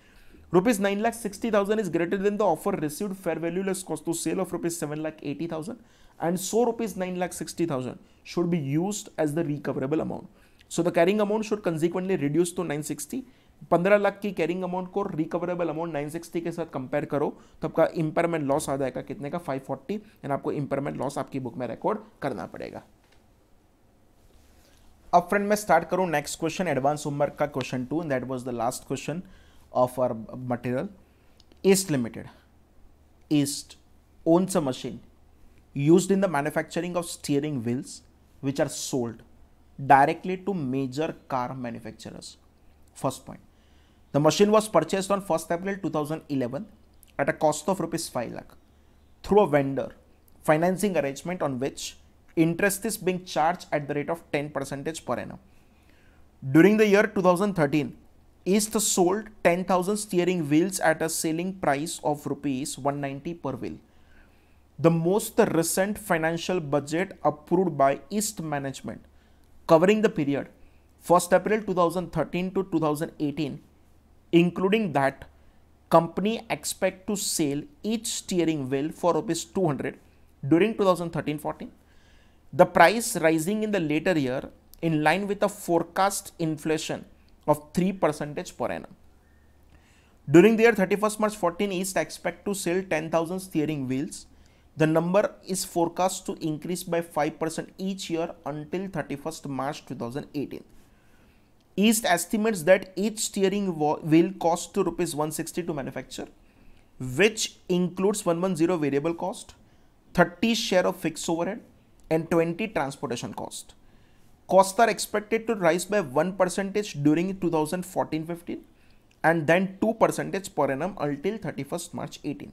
Rupees 9,60,000 is greater than the offer received fair value less cost to sale of rupees 7,80,000, and so rupees 9,60,000 should be used as the recoverable amount. So the carrying amount should consequently reduce to 960. 15 lakh की carrying amount को recoverable amount 960 के साथ compare करो तो आपका impairment loss आ जाएगा कितने का, 540, एंड आपको इंपेयरमेंट लॉस आपकी बुक में रिकॉर्ड करना पड़ेगा। अब फ्रेंड मैं स्टार्ट करूं नेक्स्ट क्वेश्चन, एडवांस होमवर्क का question 2, and that was the last question of our material. East Limited, East owns a machine used in the manufacturing of steering wheels which are sold directly to major car manufacturers. First point. The machine was purchased on 1st April 2011 at a cost of rupees 5 lakh through a vendor financing arrangement on which interest is being charged at the rate of 10% per annum. During the year 2013, East sold 10,000 steering wheels at a selling price of rupees 190 per wheel. The most recent financial budget approved by East management covering the period 1st April 2013 to 2018, including that company expect to sell each steering wheel for rupees 200 during 2013-14. The price rising in the later year in line with a forecast inflation of 3% per annum. During the year 31st March 14, East expect to sell 10,000 steering wheels. The number is forecast to increase by 5% each year until 31st March 2018. East estimates that each steering wheel costs to rupees 160 to manufacture, which includes 110 variable cost, 30 share of fixed overhead, and 20 transportation cost. Costs are expected to rise by 1% during 2014-15 and then 2% per annum until 31st March 18.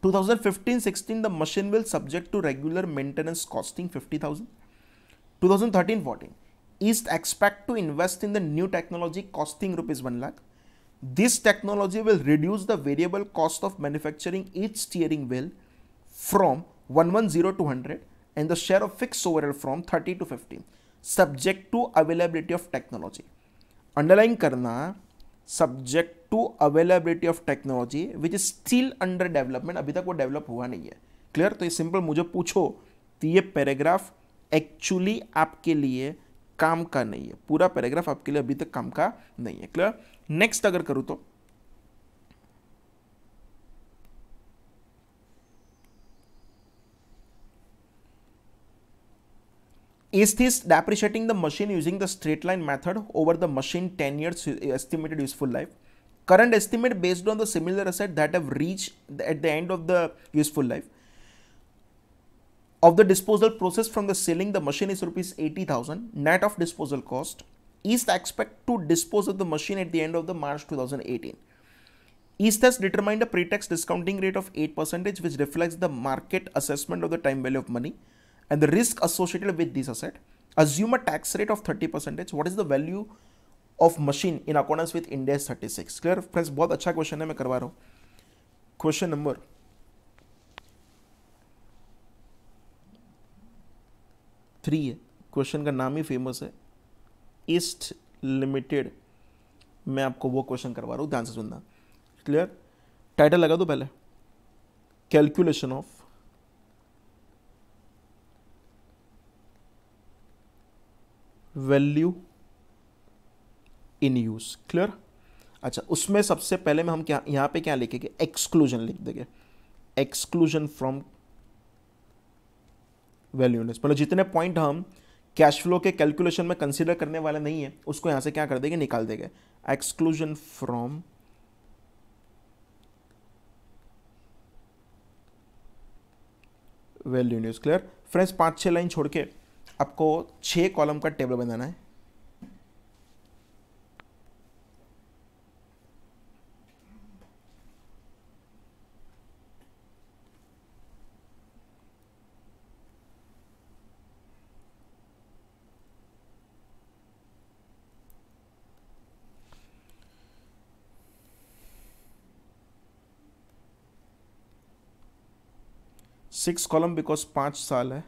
2015-16, the machine will subject to regular maintenance costing 50,000. 2013-14, East expect to invest in the new technology costing rupees 1 lakh. This technology will reduce the variable cost of manufacturing each steering wheel from 110 to 100 and the share of fixed overhead from 30 to 15, subject to availability of technology. Underline करना subject to availability of technology which is still under development, अभी तक वो develop हुआ नहीं है. Clear? तो ये simple मुझे पूछो तो ये पैराग्राफ एक्चुअली आपके लिए काम का नहीं है. पूरा पैराग्राफ आपके लिए अभी तक काम का नहीं है. क्लियर? नेक्स्ट अगर करूं तो East is depreciating the machine using the straight line method over the machine 10 years estimated useful life. Current estimate based on the similar asset that have reached at the end of the useful life of the disposal process from the selling the machine is rupees 80,000 net of disposal cost. East expect to dispose of the machine at the end of the March 2018. East has determined a pre-tax discounting rate of 8% which reflects the market assessment of the time value of money and the risk associated with this asset. Assume a tax rate of 30%. What is the value of machine in accordance with Ind AS 36? Clear friends? बहुत अच्छा question है, मैं करवा रहा हूँ. Question number 3 है. Question का नाम ही फेमस है, ईस्ट लिमिटेड. मैं आपको वो क्वेश्चन करवा रहा हूँ, ध्यान से सुनना. क्लियर? टाइटल लगा दो पहले, calculation of value in use. Clear? अच्छा, उसमें सबसे पहले में हम क्या यहां पे क्या लिखेंगे? एक्सक्लूजन लिख देंगे. Exclusion from value in use. मतलब जितने पॉइंट हम कैश फ्लो के कैलकुलेशन में कंसीडर करने वाले नहीं है उसको यहां से क्या कर देंगे? निकाल देंगे. Exclusion from value in use. Clear friends? 5-6 line छोड़ के आपको 6 कॉलम का टेबल बनाना है. सिक्स कॉलम बिकॉज 5 साल है.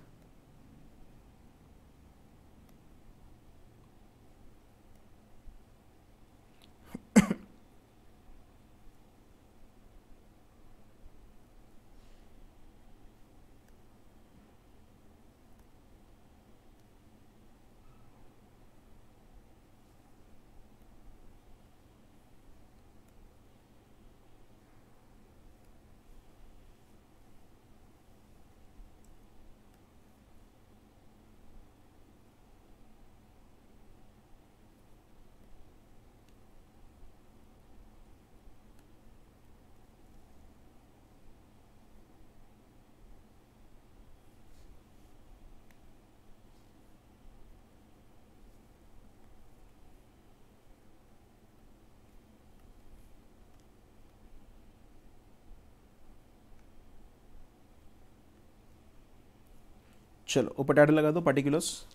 चलो ऊपर टाइटल लगा दो particulars.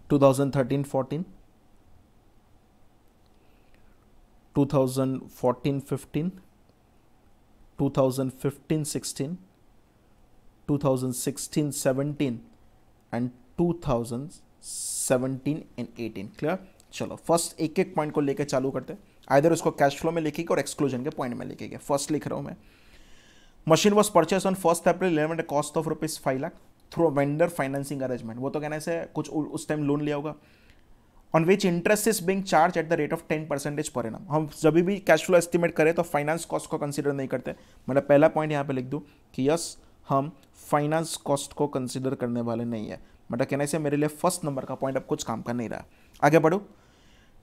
To 2013-14, 2014-15, 2015-16, 2016-17 and 2017 and 18। Clear. चलो फर्स्ट एक एक पॉइंट को लेकर चालू करते हैं। आइदर उसको कैश फ्लो में लिखेंगे और एक्सक्लूजन के पॉइंट में लिखेंगे। फर्स्ट लिख रहा हूं मैं, machine was purchase on 1 April 11 at cost of ₹5 lakh through vendor financing arrangement. वो तो कहने से कुछ उस टाइम लोन लिया होगा। On which interest is being charge at the rate of 10% per annum. हम जब भी कैश फ्लो एस्टिमेट करें तो फाइनेंस कॉस्ट को कंसीडर नहीं करते। मतलब पहला पॉइंट यहाँ पे लिख दूँ कि यस हम फाइनेंस कॉस्ट को कंसीडर करने वाले नहीं है। मतलब कहने से मेरे लिए फर्स्ट नंबर का पॉइंट अब कुछ काम का नहीं रहा। आगे बढ़ो।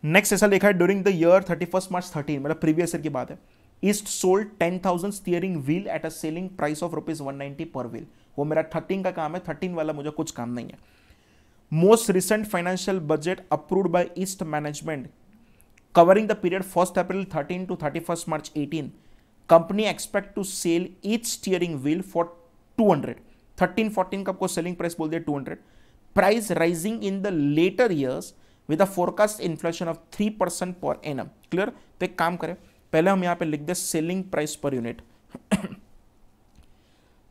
नेक्स्ट ऐसा लिखा है ड्यूरिंग द ईयर 31 March 13, मतलब प्रीवियस ईयर की बात है। East sold 10,000 steering wheel at a selling price of ₹190 पर व्हील। वो मेरा 13 का काम है, 13 वाला मुझे कुछ काम नहीं है। Most recent financial budget approved by ईस्ट management covering the period 1 April 13 to 31 March 18, company expect to sell each steering wheel for 200। 13-14 का आपको सेलिंग प्राइस बोल दिया 200। Price rising in the later years with a forecast inflation of 3% per annum. Clear. तो एक काम करें, पहले हम यहां पे लिख दे selling price per unit.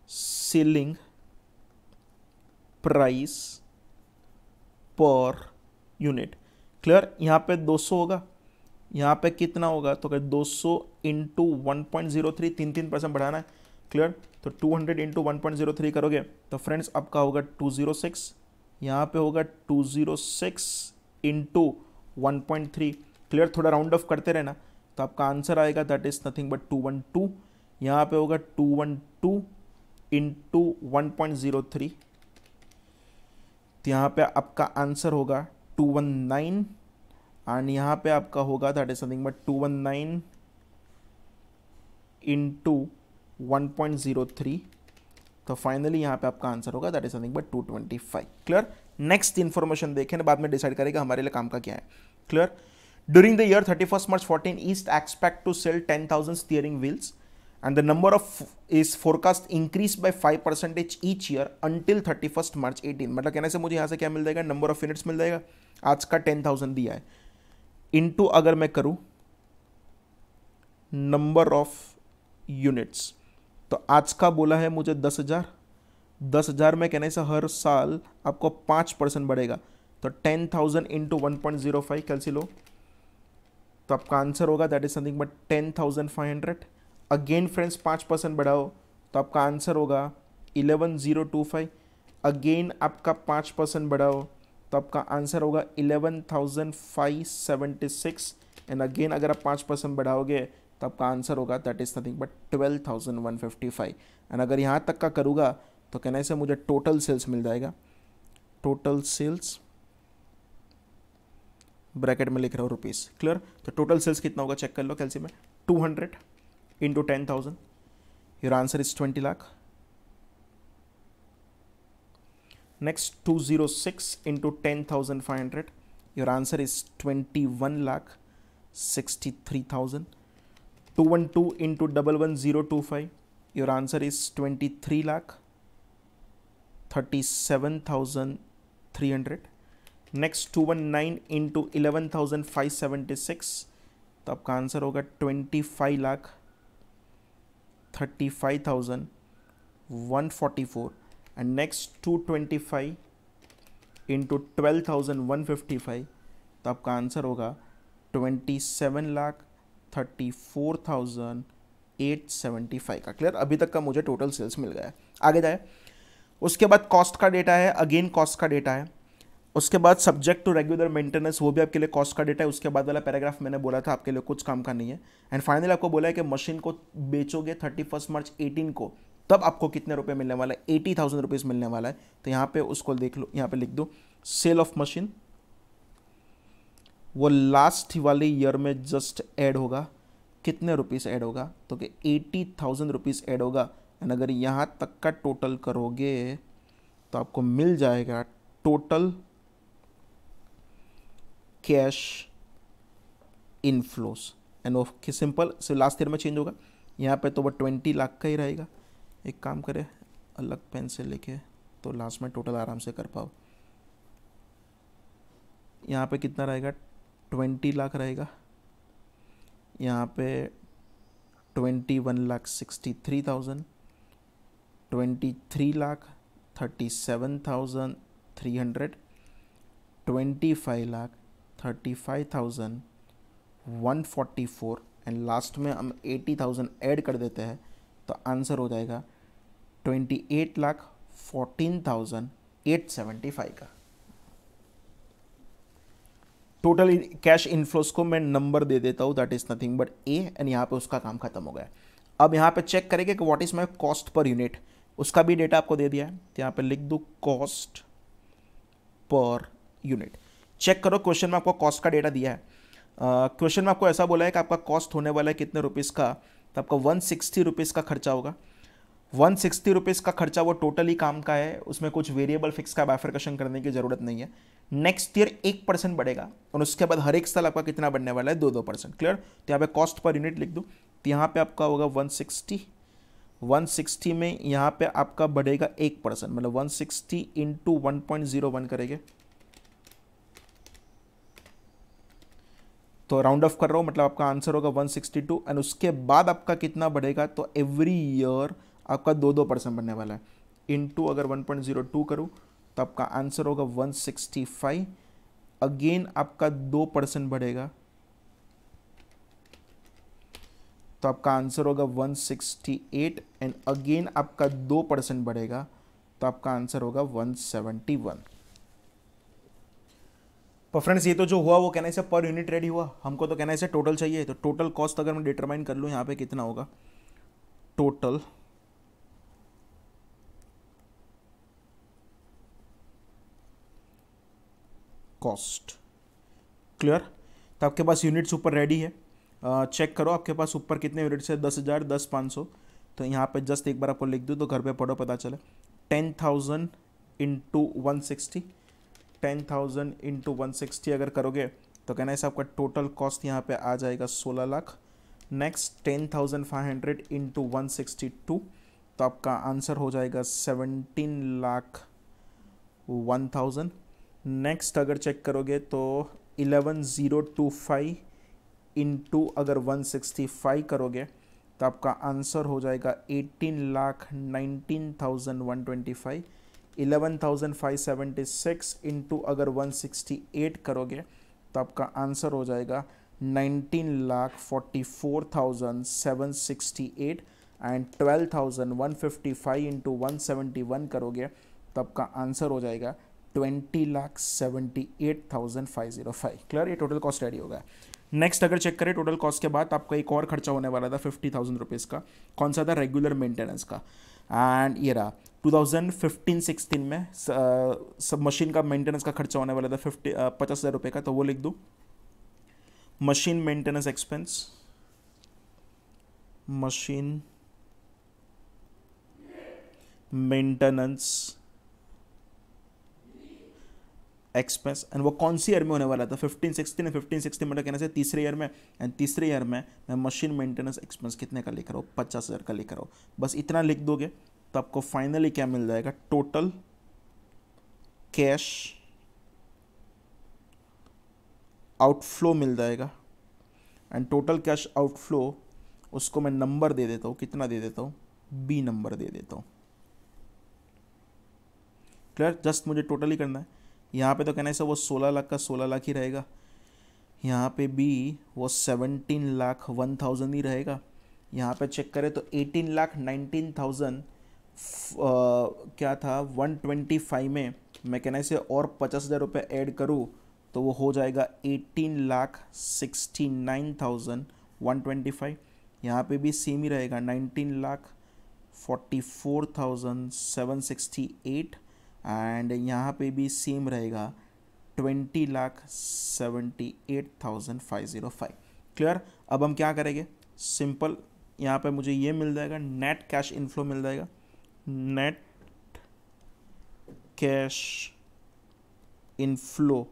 Selling price per unit. Clear. यहां पे 200 होगा, यहां पे कितना होगा तो 200 इंटू 1.03, 3% बढ़ाना है। क्लियर। तो 200 इंटू 1.03 करोगे तो फ्रेंड्स आपका होगा 206। यहां पे होगा 206 इंटू 1.3। क्लियर। थोड़ा राउंड ऑफ करते रहना तो आपका आंसर आएगा दैट इज नथिंग बट 212। यहां पे होगा 212 इंटू 1.03, तो यहां पे आपका आंसर होगा 219 एंड यहां पे आपका होगा that is nothing but 219 into 1.03। तो फाइनली यहां पे आपका आंसर होगा that is nothing but 225। Clear. Next information देखें, बाद में डिसाइड करेगा हमारे लिए काम का क्या है। Clear. During the year 31 March 14, ईस्ट expect to sell 10,000 steering wheels and the number of is forecast increase by 5% each year until 31 March 18। मतलब कहने से मुझे यहाँ से क्या मिल जाएगा, नंबर ऑफ यूनिट्स मिल जाएगा। आज का 10,000 दिया है, इनटू अगर मैं करूँ नंबर ऑफ यूनिट्स तो आज का बोला है मुझे 10,000। 10,000 में कहने से हर साल आपको 5% बढ़ेगा। तो 10,000 इंटू 1.05 कैलसी लो तो आपका आंसर होगा that is something but 10,500। Again friends 5% बढ़ाओ तो आपका आंसर होगा 11,025। अगेन आपका 5% बढ़ाओ तो आपका आंसर होगा 11,576 एंड अगेन अगर आप 5% बढ़ाओगे तो आपका आंसर होगा that is nothing but 12,155। And अगर यहाँ तक का करूँगा तो कहने से मुझे टोटल सेल्स मिल जाएगा। टोटल सेल्स ब्रैकेट में लिख रहा हूँ रुपीस। क्लियर। तो टोटल सेल्स कितना होगा चेक कर लो कैलसी में। 200 into 10,000, your answer is 20 lakh. Next 206 into 10,500, your answer is 21 lakh 63,000. 212 into 11025, your answer is 23 lakh 37,300. Next 219 into 11,576, तो आपका आंसर होगा 25 लाख 35,144 एंड नेक्स्ट 225 इंटू 12,155 तो आपका आंसर होगा 27,34,875 का। क्लियर। अभी तक का मुझे टोटल सेल्स मिल गया है। आगे जाए, उसके बाद कॉस्ट का डेटा है, अगेन कॉस्ट का डेटा है। उसके बाद सब्जेक्ट टू रेगुलर मेंटेनेंस, वो भी आपके लिए कॉस्ट का डेटा है। उसके बाद वाला पैराग्राफ मैंने बोला था आपके लिए कुछ काम का नहीं है। एंड फाइनली आपको बोला है कि मशीन को बेचोगे 31 March 18 को, तब आपको कितने रुपए मिलने वाला है, 80,000 रुपीज़ मिलने वाला है। तो यहाँ पे उसको देख लो, यहाँ पे लिख दो सेल ऑफ मशीन, वो लास्ट वाले ईयर में जस्ट ऐड होगा। कितने रुपीज़ ऐड होगा तो कि 80,000 रुपीज़ ऐड होगा। एंड अगर यहाँ तक का टोटल करोगे तो आपको मिल जाएगा total cash inflows and okay simple से लास्ट ईयर में चेंज होगा। यहाँ पे तो वो 20 लाख का ही रहेगा। एक काम करें अलग पेन से लेके तो लास्ट में टोटल आराम से कर पाओ। यहाँ पे कितना रहेगा 20 लाख रहेगा, यहाँ पे 21,63,000, 23,37,300, 25,35,144 एंड लास्ट में हम 80,000 ऐड कर देते हैं तो आंसर हो जाएगा 28,14,875 का। टोटल कैश इनफ्लोस को मैं नंबर दे देता हूँ, that is nothing but A and यहाँ पे उसका काम खत्म हो गया। अब यहाँ पे चेक करेंगे कि what is my cost per unit, उसका भी डेटा आपको दे दिया है तो यहाँ पे लिख दो कॉस्ट पर यूनिट। चेक करो क्वेश्चन में आपको कॉस्ट का डेटा दिया है। क्वेश्चन में आपको ऐसा बोला है कि आपका कॉस्ट होने वाला है कितने रुपीज़ का, तो आपका 160 रुपीज़ का खर्चा होगा। 160 रुपीज़ का खर्चा वो टोटली काम का है, उसमें कुछ वेरिएबल फिक्स का बाइफरकेशन करने की जरूरत नहीं है। नेक्स्ट ईयर 1% बढ़ेगा और उसके बाद हर एक साल आपका कितना बढ़ने वाला है 2-2%। क्लियर, तो यहाँ पे कॉस्ट पर यूनिट लिख दो तो यहाँ पे आपका होगा 160 में यहाँ पे आपका बढ़ेगा 1%, मतलब 160 इंटू 1.01 करेंगे तो राउंड ऑफ कर रहा हूँ, मतलब आपका आंसर होगा 162 एंड उसके बाद आपका कितना बढ़ेगा तो एवरी ईयर आपका 2-2% बढ़ने वाला है। इंटू अगर 1.02 करूँ तो आपका आंसर होगा 165, अगेन आपका 2% बढ़ेगा तो आपका आंसर होगा 168 एंड अगेन आपका 2% बढ़ेगा तो आपका आंसर होगा 171। तो फ्रेंड्स ये तो जो हुआ वो कहने से पर यूनिट रेडी हुआ, हमको तो कहने से टोटल चाहिए। तो टोटल कॉस्ट अगर मैं डिटरमाइन कर लूँ यहाँ पे कितना होगा, टोटल कॉस्ट। क्लियर, तो आपके पास यूनिट्स ऊपर रेडी है। चेक करो आपके पास ऊपर कितने यूनिट्स है, 10,000, 10, 500। तो यहाँ पे जस्ट एक बार आपको लिख दूँ तो घर पे पढ़ो पता चले। 10,000 इंटू 160, 10,000 इंटू 160 अगर करोगे तो कहना है आपका टोटल कॉस्ट यहाँ पे आ जाएगा 16 लाख। नेक्स्ट 10,500 इंटू 162 तो आपका आंसर हो जाएगा 17,01,000। नेक्स्ट अगर चेक करोगे तो 11,025 इंटू अगर 165 करोगे तो आपका आंसर हो जाएगा 18,19,125। 11,576 इंटू अगर 168 करोगे तो आपका आंसर हो जाएगा 19,44,768 एंड 12,155 इंटू 171 करोगे तो आपका आंसर हो जाएगा 20,78,505। क्लियर, ये टोटल कॉस्ट रेडी होगा। नेक्स्ट अगर चेक करें टोटल कॉस्ट के बाद आपका एक और खर्चा होने वाला था 50,000 रुपीज़ का। कौन सा था, रेगुलर मेंटेनेंस का। एंड ये रहा 2015-16 में सब मशीन का मेंटेनेंस का खर्चा होने वाला था 50,000 रुपये का। तो वो लिख दूँ machine maintenance expense, machine maintenance expense and वो कौन सी ईयर में होने वाला था, 15-16 एंड 15-16 मतलब कहने से तीसरे ईयर में। एंड तीसरे ईयर में मैं मशीन मेंटेनेंस एक्सपेंस कितने का लिख रहा हूँ, 50,000 का लिख रहा हूँ। बस इतना लिख दोगे तो आपको फाइनली क्या मिल जाएगा, टोटल कैश आउटफ्लो मिल जाएगा। एंड टोटल कैश आउटफ्लो उसको मैं नंबर दे देता हूँ, कितना दे देता हूँ, बी नंबर दे देता हूँ। क्लियर, जस्ट मुझे टोटल ही करना है। यहाँ पे तो कहना है सर वो 16 लाख का 16 लाख ही रहेगा, यहाँ पे भी वो 17,01,000 ही रहेगा। यहाँ पे चेक करें तो 18,19,000 क्या था 125 में मैं कहना से और 50,000 रुपये ऐड करूँ तो वो हो जाएगा 18,69,125। यहाँ पे भी सेम ही रहेगा 19,44,768 एंड यहाँ पे भी सेम रहेगा 20,78,505। क्लियर, अब हम क्या करेंगे, सिंपल यहाँ पे मुझे ये मिल जाएगा, नेट कैश इनफ्लो मिल जाएगा। नेट कैश इनफ्लो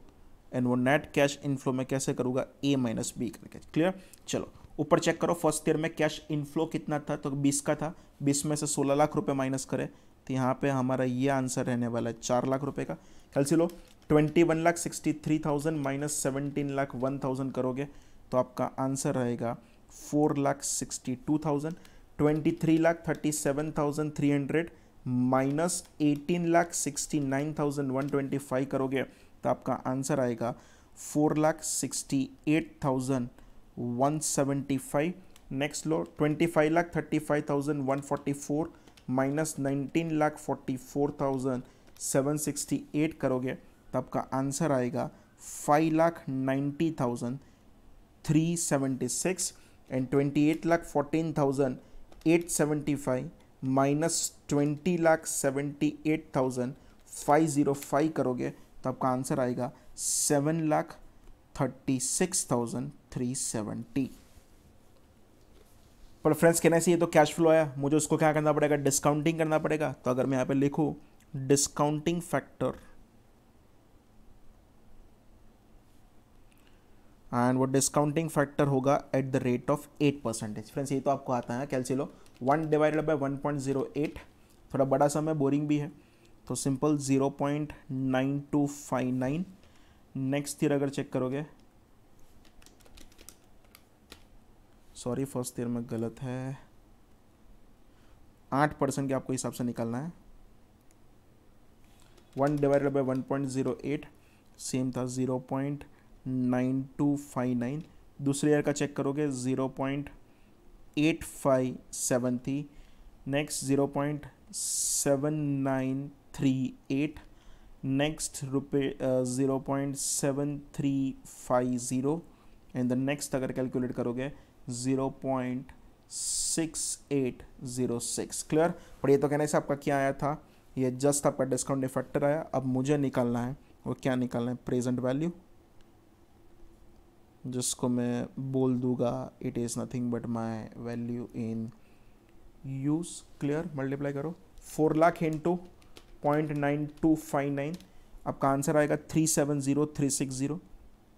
एंड वो नेट कैश इनफ्लो में कैसे करूँगा, ए माइनस बी करके। क्लियर। चलो ऊपर चेक करो, फर्स्ट ईयर में कैश इनफ्लो कितना था, तो 20 का था, 20 में से 16 लाख रुपए माइनस करें तो यहाँ पे हमारा ये आंसर रहने वाला है 4 लाख रुपए का। कैलसी लो, 21,63,000 माइनस 17,01,000 करोगे तो आपका आंसर रहेगा 4,62,000। 23,37,300 माइनस 18,69,125 करोगे तो आपका आंसर आएगा 4,68,175। नेक्स्ट लो, 25,35,144 माइनस 19,44,768 करोगे तो आपका आंसर आएगा 5,90,376 एंड 28,14,875 माइनस 20,78,505 करोगे तो आपका आंसर आएगा 7,36,370। पर फ्रेंड्स कहना चाहिए तो कैश फ्लो आया, मुझे उसको क्या करना पड़ेगा, डिस्काउंटिंग करना पड़ेगा। तो अगर मैं यहाँ पे लिखूँ डिस्काउंटिंग फैक्टर एंड वो डिस्काउंटिंग फैक्टर होगा at the rate of 8%। Friends ये तो आपको आता है, कैलसी लो, 1 डिवाइडेड बाय 1.08, थोड़ा बड़ा समय बोरिंग भी है तो सिंपल 0.9259। नेक्स्ट ईयर अगर चेक करोगे, सॉरी फर्स्ट ईयर में गलत है, 8% के आपको हिसाब से निकालना है। 1 डिवाइडेड बाय 1.08 सेम था 0.9259। दूसरे ईयर का चेक करोगे 0.8573, नेक्स्ट 0.7938, नेक्स्ट रुपये 0.7350 एंड द नेक्स्ट अगर कैलकुलेट करोगे 0.6806। क्लियर। पर ये तो कहने से आपका क्या आया था, ये जस्ट आपका डिस्काउंट फैक्टर आया। अब मुझे निकालना है वो क्या निकालना है, प्रेजेंट वैल्यू, जिसको मैं बोल दूंगा it is nothing but my value in use. Clear. Multiply करो 4 लाख इंटू 0.9259, आपका आंसर आएगा 370,360,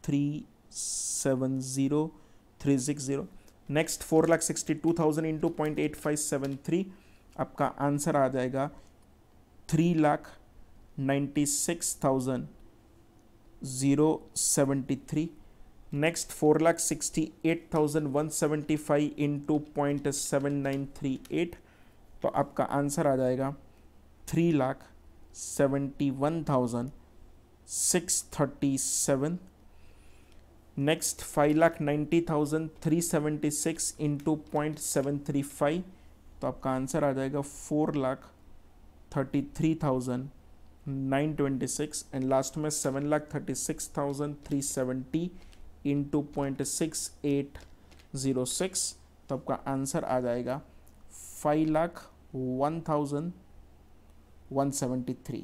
370,360। नेक्स्ट 4,62,000 इंटू 0.8573, आपका आंसर आ जाएगा 3,96,073। नेक्स्ट 4,68,175 इंटू 0.7938, तो आपका आंसर आ जाएगा 3,71,637। नेक्स्ट 5,90,376 इंटू 0.735, तो आपका आंसर आ जाएगा 4,33,926 एंड लास्ट में 7,36,370 इंटू 0.6806, तो आपका आंसर आ जाएगा 5,01,173।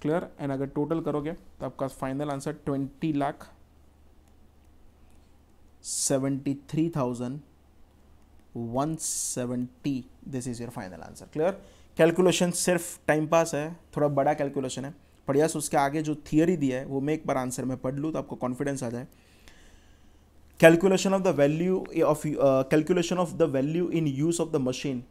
क्लियर। एंड अगर टोटल करोगे तो आपका final answer 20,73,170। This is your final answer. Clear. Calculation सिर्फ टाइम पास है, थोड़ा बड़ा कैलकुलेशन है, पर यस उसके आगे जो थियरी दिया है वो मैं एक बार आंसर में पढ़ लूँ तो आपको कॉन्फिडेंस आ जाए। Calculation of the value in use of the machine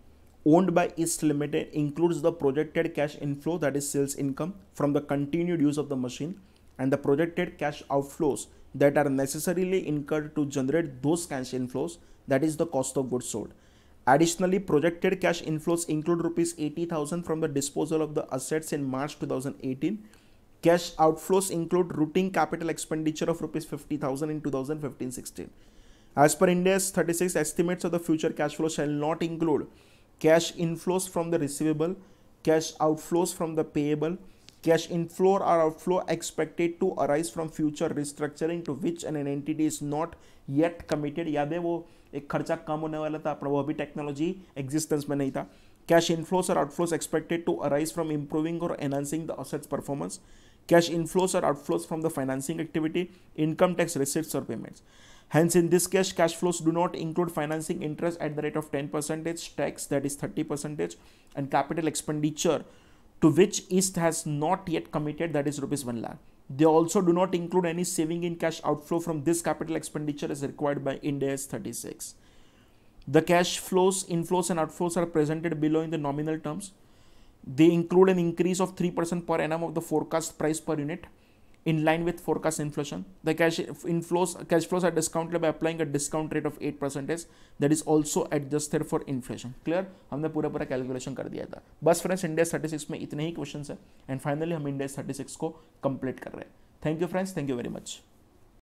owned by East Limited includes the projected cash inflow, that is sales income, from the continued use of the machine and the projected cash outflows that are necessarily incurred to generate those cash inflows, that is the cost of goods sold. Additionally, projected cash inflows include rupees 80,000 from the disposal of the assets in March 2018. Cash outflows include routine capital expenditure of rupees 50,000 in 2015-16. As per Ind AS 36, estimates of the future cash flow shall not include cash inflows from the receivable, cash outflows from the payable, cash inflow or outflow expected to arise from future restructuring to which an entity is not yet committed. याद है वो एक खर्चा कम होने वाला था, पर वो अभी टेक्नोलॉजी एग्जिस्टेंस में नहीं था। Cash inflows or outflows expected to arise from improving or enhancing the asset's performance. Cash inflows or outflows from the financing activity, income tax receipts or payments. Hence, in this case, cash flows do not include financing interest at the rate of 10%, tax that is 30%, and capital expenditure to which East has not yet committed, that is rupees 1 lakh. They also do not include any saving in cash outflow from this capital expenditure as required by Ind AS 36. The cash flows, inflows and outflows are presented below in the nominal terms. They include an increase of 3% per annum of the forecast price per unit in line with forecast inflation. The cash flows are discounted by applying a discount rate of 8% that is also adjusted for inflation. Clear? हमने पूरा calculation कर दिया था. बस friends end AS 36 में इतने ही question है and finally हम इंड AS 36 को कंप्लीट कर रहे हैं. Thank you friends, thank you very much.